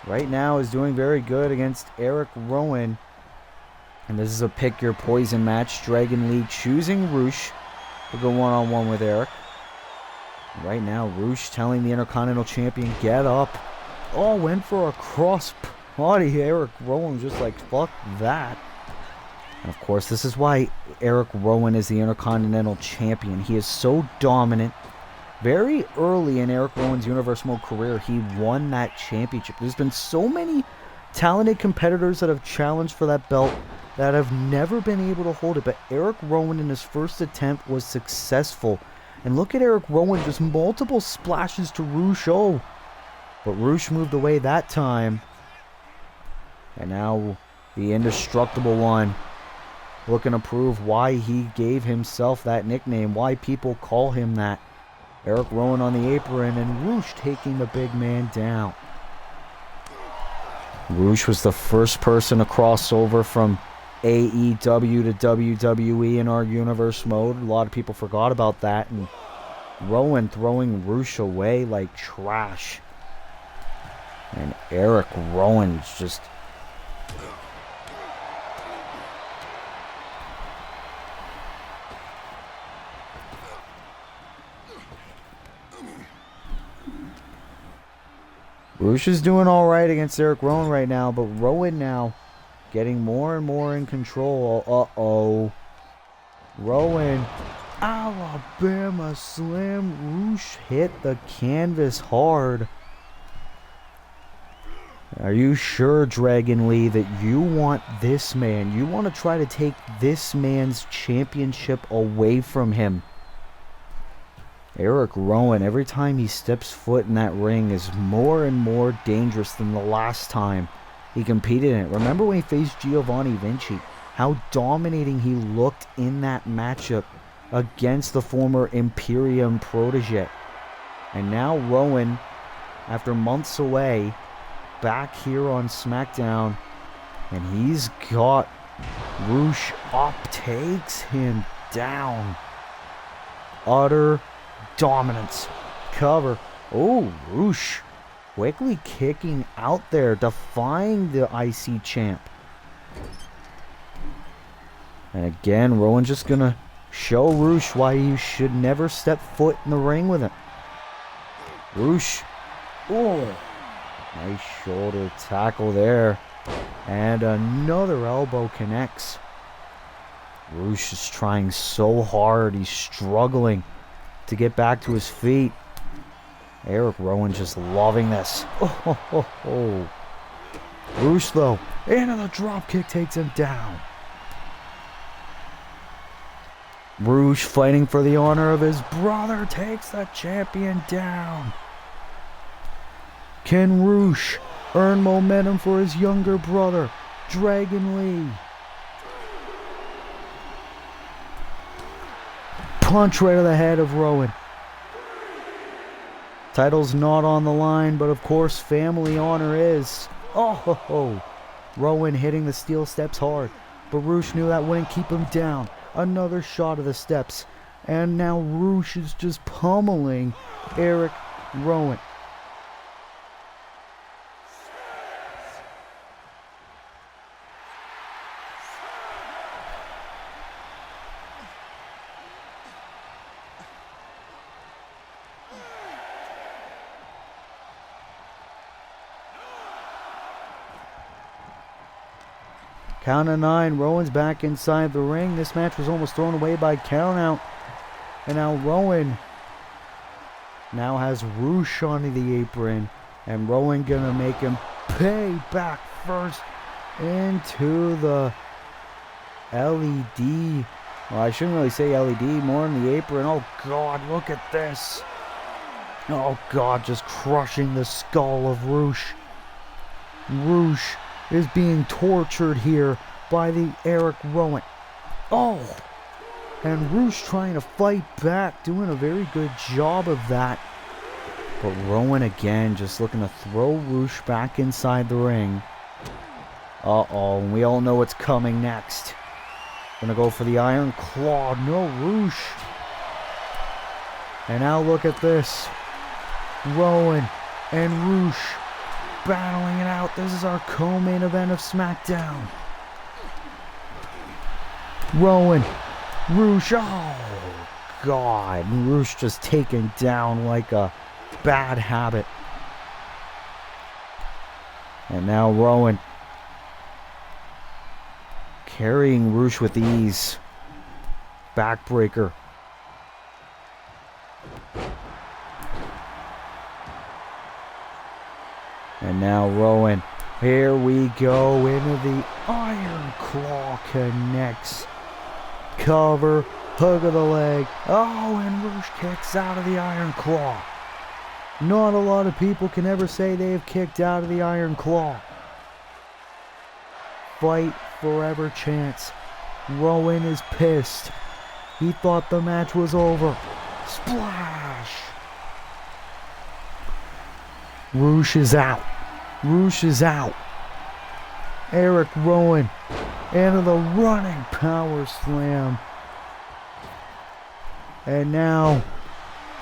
right now is doing very good against Eric Rowan. And this is a pick your poison match. Dragon Lee choosing Roosh to go one-on-one with Eric. Right now, Roosh telling the Intercontinental Champion, get up. Oh, went for a cross body. Eric Rowan just like, fuck that. And of course, this is why Eric Rowan is the Intercontinental Champion. He is so dominant. Very early in Eric Rowan's Universe Mode career, he won that championship. There's been so many talented competitors that have challenged for that belt that have never been able to hold it. But Eric Rowan in his first attempt was successful. And look at Eric Rowan, just multiple splashes to Roosh. Oh, but Roosh moved away that time. And now the indestructible one, looking to prove why he gave himself that nickname, why people call him that. Eric Rowan on the apron, and Roosh taking the big man down. Roosh was the first person to cross over from AEW to WWE in our Universe Mode. A lot of people forgot about that, and Rowan throwing Roosh away like trash. And Eric Rowan's just... Roosh is doing alright against Eric Rowan right now, but Rowan now getting more and more in control. Uh-oh. Rowan, Alabama Slam. Roosh hit the canvas hard. Are you sure, Dragon Lee, that you want this man? You want to try to take this man's championship away from him? Eric Rowan, every time he steps foot in that ring, is more and more dangerous than the last time he competed in it. Remember when he faced Giovanni Vinci? How dominating he looked in that matchup against the former Imperium protege. And now Rowan, after months away, back here on SmackDown, and he's got Roosh up, takes him down. Utter dominance. Cover. Oh, Roosh quickly kicking out there, defying the IC champ. And again, Rowan just gonna show Roosh why you should never step foot in the ring with him. Roosh. Oh, nice shoulder tackle there. And another elbow connects. Roosh is trying so hard. He's struggling to get back to his feet. Eric Rowan just loving this. Oh. Roosh, though, into the dropkick, takes him down. Roosh fighting for the honor of his brother, takes the champion down. Can Roosh earn momentum for his younger brother, Dragon Lee? Punch right to the head of Rowan. Title's not on the line, but of course family honor is. Oh, Rowan hitting the steel steps hard, but Roosh knew that wouldn't keep him down. Another shot of the steps, and now Roosh is just pummeling Eric Rowan. Count of 9. Rowan's back inside the ring. This match was almost thrown away by countout. And now Rowan now has Roosh on the apron. And Rowan gonna make him pay back first into the LED. Well, I shouldn't really say LED, more in the apron. Oh God, look at this. Oh God, just crushing the skull of Roosh. Roosh is being tortured here by the Eric Rowan. Oh! And Roosh trying to fight back, doing a very good job of that. But Rowan again just looking to throw Roosh back inside the ring. Uh-oh, and we all know what's coming next. Gonna go for the Iron Claw. No, Roosh. And now look at this. Rowan and Roosh battling it out. This is our co-main event of SmackDown. Rowan, Roosh. Oh, God. Roosh just taken down like a bad habit. And now Rowan carrying Roosh with ease. Backbreaker. And now Rowan. Here we go into the Iron Claw connects. Cover. Hook of the leg. Oh, and Roosh kicks out of the Iron Claw. Not a lot of people can ever say they have kicked out of the Iron Claw. Fight forever chance. Rowan is pissed. He thought the match was over. Splash! Roosh is out. Roosh is out. Eric Rowan into the running power slam. And now,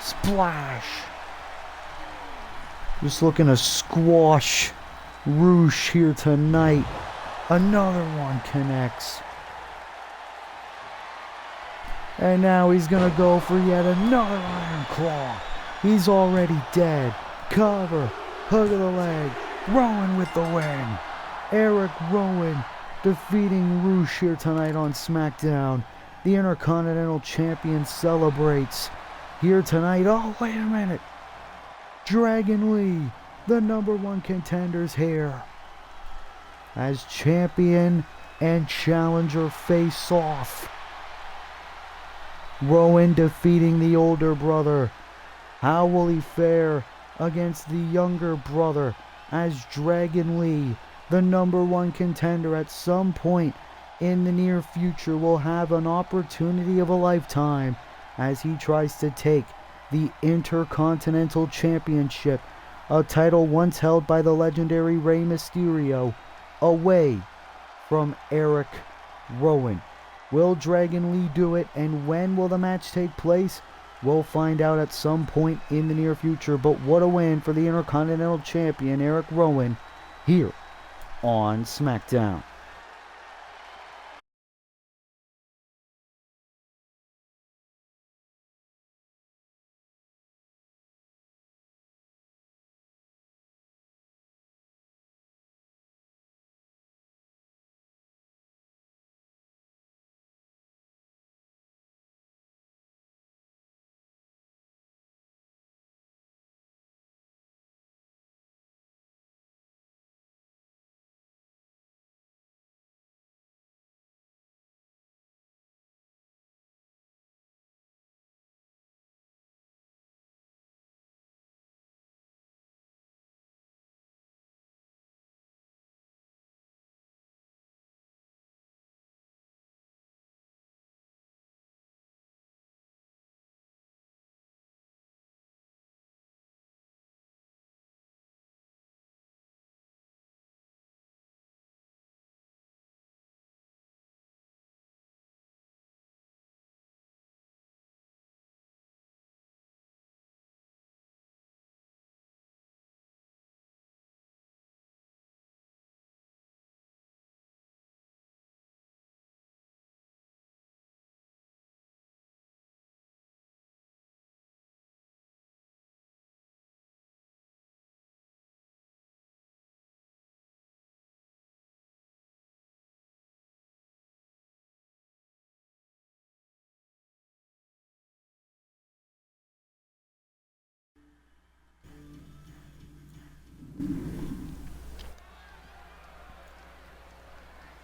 splash. Just looking to squash Roosh here tonight. Another one connects. And now he's going to go for yet another Iron Claw. He's already dead. Cover. Hook of the leg. Rowan with the win. Eric Rowan defeating Roosh here tonight on SmackDown. The Intercontinental Champion celebrates here tonight. Oh, wait a minute. Dragon Lee, the #1 contender's here. As champion and challenger face off. Rowan defeating the older brother. How will he fare against the younger brother as Dragon Lee, the #1 contender at some point in the near future, will have an opportunity of a lifetime as he tries to take the Intercontinental Championship, a title once held by the legendary Rey Mysterio, away from Eric Rowan. Will Dragon Lee do it, and when will the match take place? We'll find out at some point in the near future, but what a win for the Intercontinental Champion Eric Rowan here on SmackDown.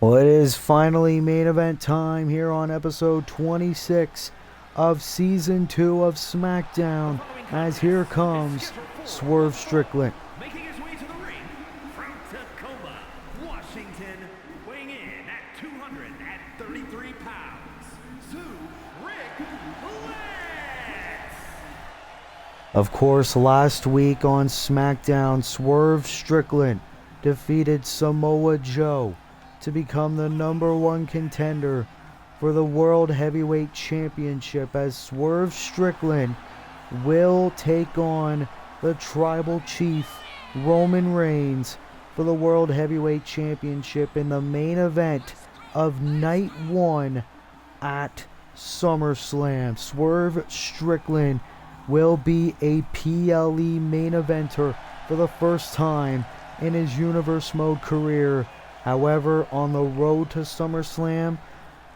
Well, it is finally main event time here on episode 26 of season 2 of Smackdown, as here comes Swerve Strickland. Making his way to the ring from Tacoma, Washington, weighing in at 233 pounds, Rick Lance. Of course, last week on Smackdown, Swerve Strickland defeated Samoa Joe to become the #1 contender for the World Heavyweight Championship, as Swerve Strickland will take on the Tribal Chief Roman Reigns for the World Heavyweight Championship in the main event of Night 1 at SummerSlam. Swerve Strickland will be a PLE main eventer for the first time in his Universe Mode career. However, on the road to SummerSlam,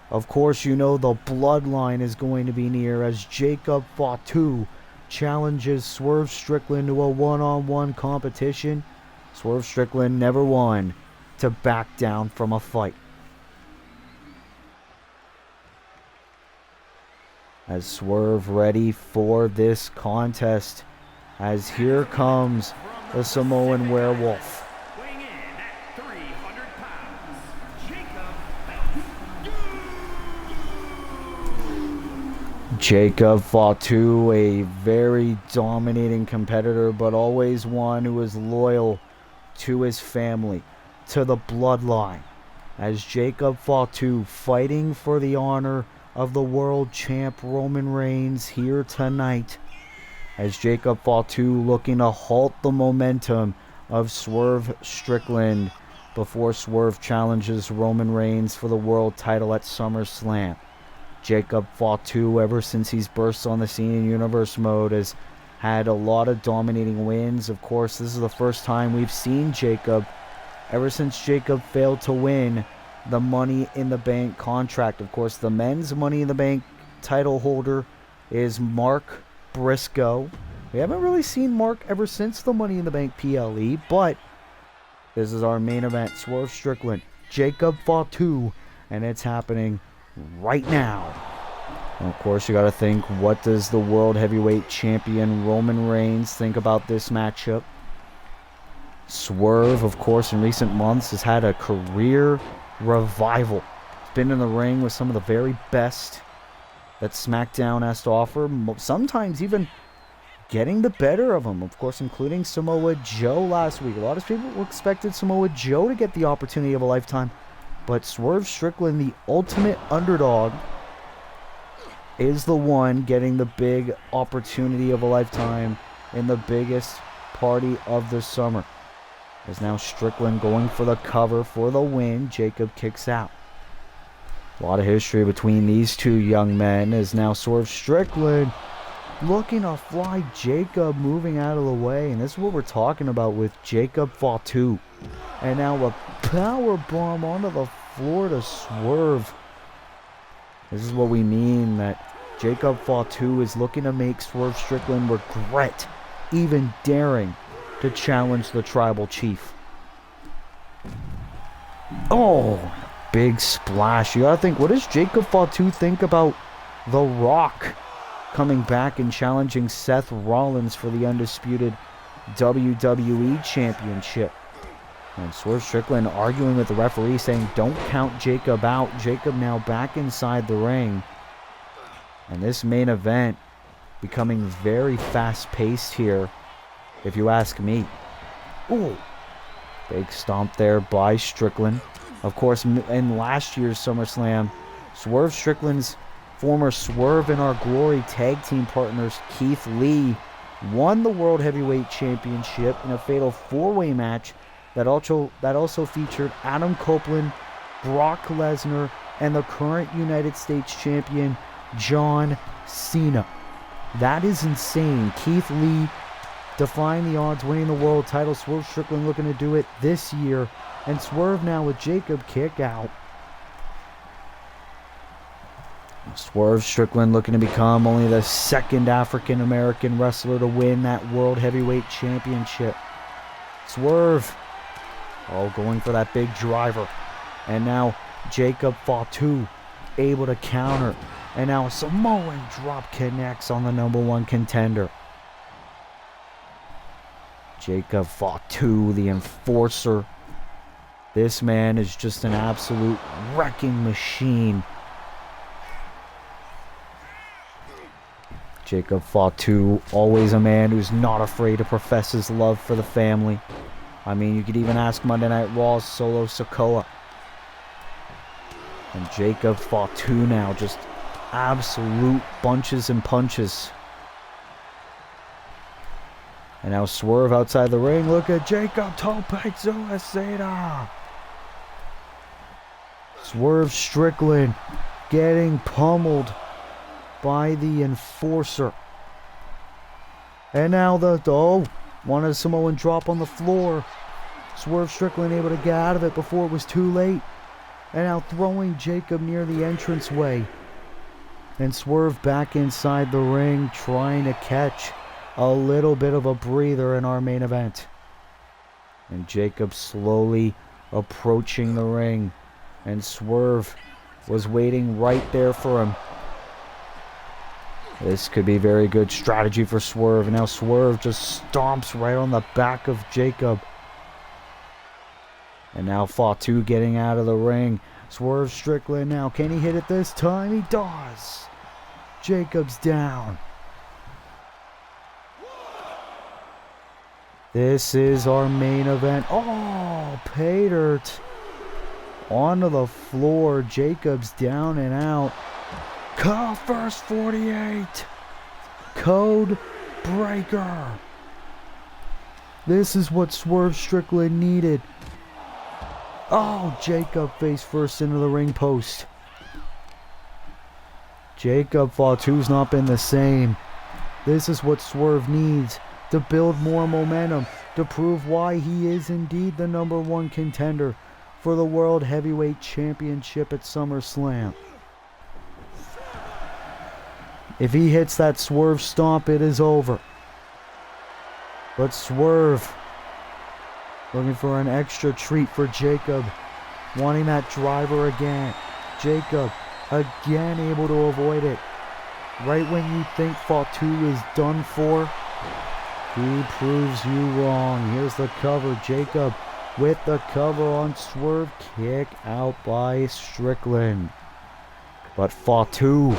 of course, you know the bloodline is going to be near, as Jacob Fatu challenges Swerve Strickland to a one-on-one competition. Swerve Strickland never won to back down from a fight. As Swerve ready for this contest, as here comes the Samoan Werewolf. Weighing in at 300 pounds, Jacob Fatu, a very dominating competitor, but always one who is loyal to his family, to the bloodline. As Jacob Fatu fighting for the honor of the world champ Roman Reigns here tonight, as Jacob Fatu looking to halt the momentum of Swerve Strickland before Swerve challenges Roman Reigns for the world title at SummerSlam. Jacob Fatu, ever since he's burst on the scene in Universe Mode, has had a lot of dominating wins. Of course, this is the first time we've seen Jacob ever since Jacob failed to win the Money in the Bank contract. Of course, the men's Money in the Bank title holder is Mark Briscoe. We haven't really seen Mark ever since the Money in the Bank PLE, but this is our main event. Swerve Strickland, Jacob Fatu, and it's happening right now. And of course, you got to think, what does the World Heavyweight Champion Roman Reigns think about this matchup? Swerve, of course, in recent months has had a career revival. He's been in the ring with some of the very best that SmackDown has to offer, sometimes even getting the better of him, of course, including Samoa Joe last week. A lot of people expected Samoa Joe to get the opportunity of a lifetime, but Swerve Strickland, the ultimate underdog, is the one getting the big opportunity of a lifetime in the biggest party of the summer. As now Strickland going for the cover for the win. Jacob kicks out. A lot of history between these two young men, as now Swerve Strickland looking to fly Jacob, moving out of the way. And this is what we're talking about with Jacob Fatu. And now a power bomb onto the floor to Swerve. This is what we mean, that Jacob Fatu is looking to make Swerve Strickland regret even daring to challenge the Tribal Chief. Oh, big splash. You gotta think, what does Jacob Fatu think about The Rock coming back and challenging Seth Rollins for the undisputed WWE Championship? And Swerve Strickland arguing with the referee, saying don't count Jacob out. Jacob now back inside the ring. And this main event becoming very fast-paced here, if you ask me. Ooh, big stomp there by Strickland. Of course, in last year's SummerSlam, Swerve Strickland's former Swerve in Our Glory tag team partners, Keith Lee, won the World Heavyweight Championship in a fatal four-way match that also featured Adam Copeland, Brock Lesnar, and the current United States Champion, John Cena. That is insane. Keith Lee defying the odds, winning the world title. Swerve Strickland looking to do it this year. And Swerve now with Jacob kick out. Swerve Strickland looking to become only the second African American wrestler to win that World Heavyweight Championship. Swerve, oh, going for that big driver. And now Jacob Fatu able to counter. And now a Samoan drop connects on the number 1 contender. Jacob Fatu, the enforcer. This man is just an absolute wrecking machine. Jacob Fatu, always a man who's not afraid to profess his love for the family. I mean, you could even ask Monday Night Raw's Solo Sikoa. And Jacob Fatu now just absolute bunches and punches. And now Swerve outside the ring. Look at Jacob Tope Suicida. Swerve Strickland getting pummeled by the enforcer. And now one of Samoan drop on the floor. Swerve Strickland able to get out of it before it was too late. And now throwing Jacob near the entranceway. And Swerve back inside the ring trying to catch a little bit of a breather in our main event. And Jacob slowly approaching the ring. And Swerve was waiting right there for him. This could be very good strategy for Swerve. And now Swerve just stomps right on the back of Jacob. And now Fatu getting out of the ring. Swerve Strickland now. Can he hit it this time? He does. Jacob's down. This is our main event. Oh, pay dirt. Onto the floor. Jacob's down and out. First 48. Code breaker. This is what Swerve Strickland needed. Oh, Jacob face first into the ring post. Jacob Fatu's not been the same. This is what Swerve needs to build more momentum, to prove why he is indeed the number 1 contender for the World Heavyweight Championship at SummerSlam. If he hits that Swerve stomp, it is over. But Swerve looking for an extra treat for Jacob, wanting that driver again. Jacob again able to avoid it. Right when you think Fatu is done for, he proves you wrong. Here's the cover. Jacob with the cover on Swerve. Kick out by Strickland. But Fatu,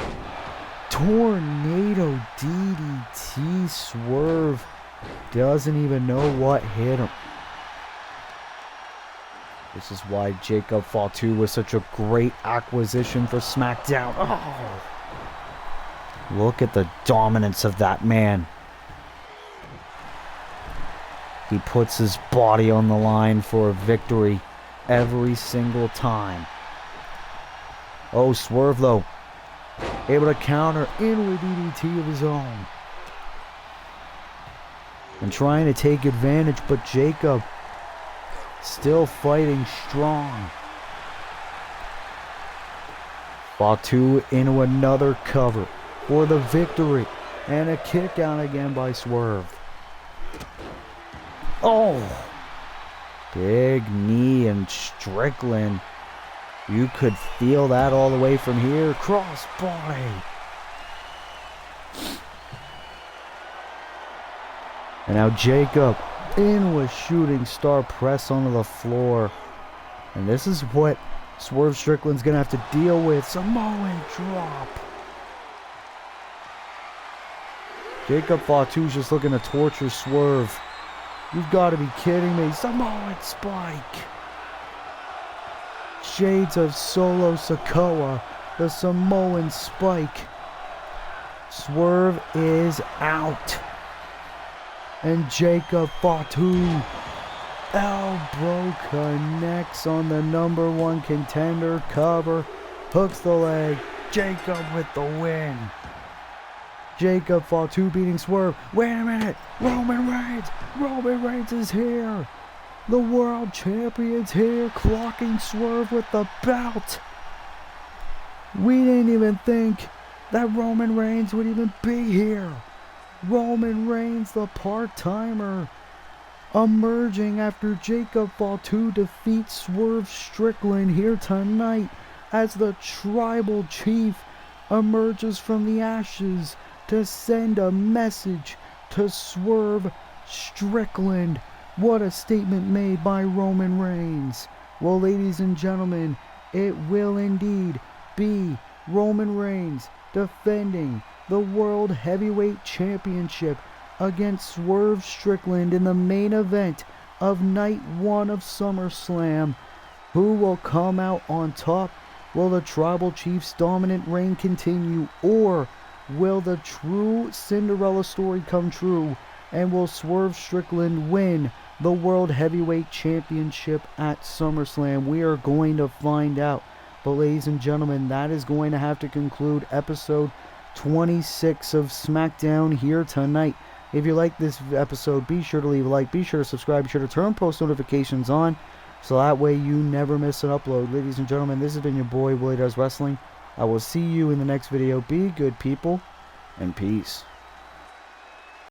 tornado DDT. Swerve doesn't even know what hit him. This is why Jacob Fatu was such a great acquisition for Smackdown. Oh. Look at the dominance of that man. He puts his body on the line for a victory every single time. Oh, Swerve though, able to counter in with DDT of his own. And trying to take advantage, but Jacob still fighting strong. Fatu into another cover for the victory. And a kick out again by Swerve. Oh! Big knee and Strickland. You could feel that all the way from here. Cross body. And now Jacob in with shooting star press onto the floor. And this is what Swerve Strickland's going to have to deal with. Samoan drop. Jacob Fatu's just looking to torture Swerve. You've got to be kidding me. Samoan spike. Shades of Solo Sikoa. The Samoan spike. Swerve is out. And Jacob Fatu. Elbow connects on the number 1 contender. Cover. Hooks the leg. Jacob with the win. Jacob Fatu beating Swerve. Wait a minute. Roman Reigns. Roman Reigns is here. The world champion's here. Clocking Swerve with the belt. We didn't even think that Roman Reigns would even be here. Roman Reigns, the part-timer, emerging after Jacob Fatu defeats Swerve Strickland here tonight as the Tribal Chief emerges from the ashes to send a message to Swerve Strickland. What a statement made by Roman Reigns. Well, ladies and gentlemen, it will indeed be Roman Reigns defending the World Heavyweight Championship against Swerve Strickland in the main event of Night 1 of SummerSlam. Who will come out on top? Will the Tribal Chief's dominant reign continue, or will the true Cinderella story come true, and will Swerve Strickland win the World Heavyweight Championship at SummerSlam? We are going to find out. But ladies and gentlemen, that is going to have to conclude episode 26 of SmackDown here tonight. If you like this episode, be sure to leave a like, be sure to subscribe, be sure to turn post notifications on, so that way you never miss an upload. Ladies and gentlemen, this has been your boy, Willie Does Wrestling. I will see you in the next video. Be good, people, and peace.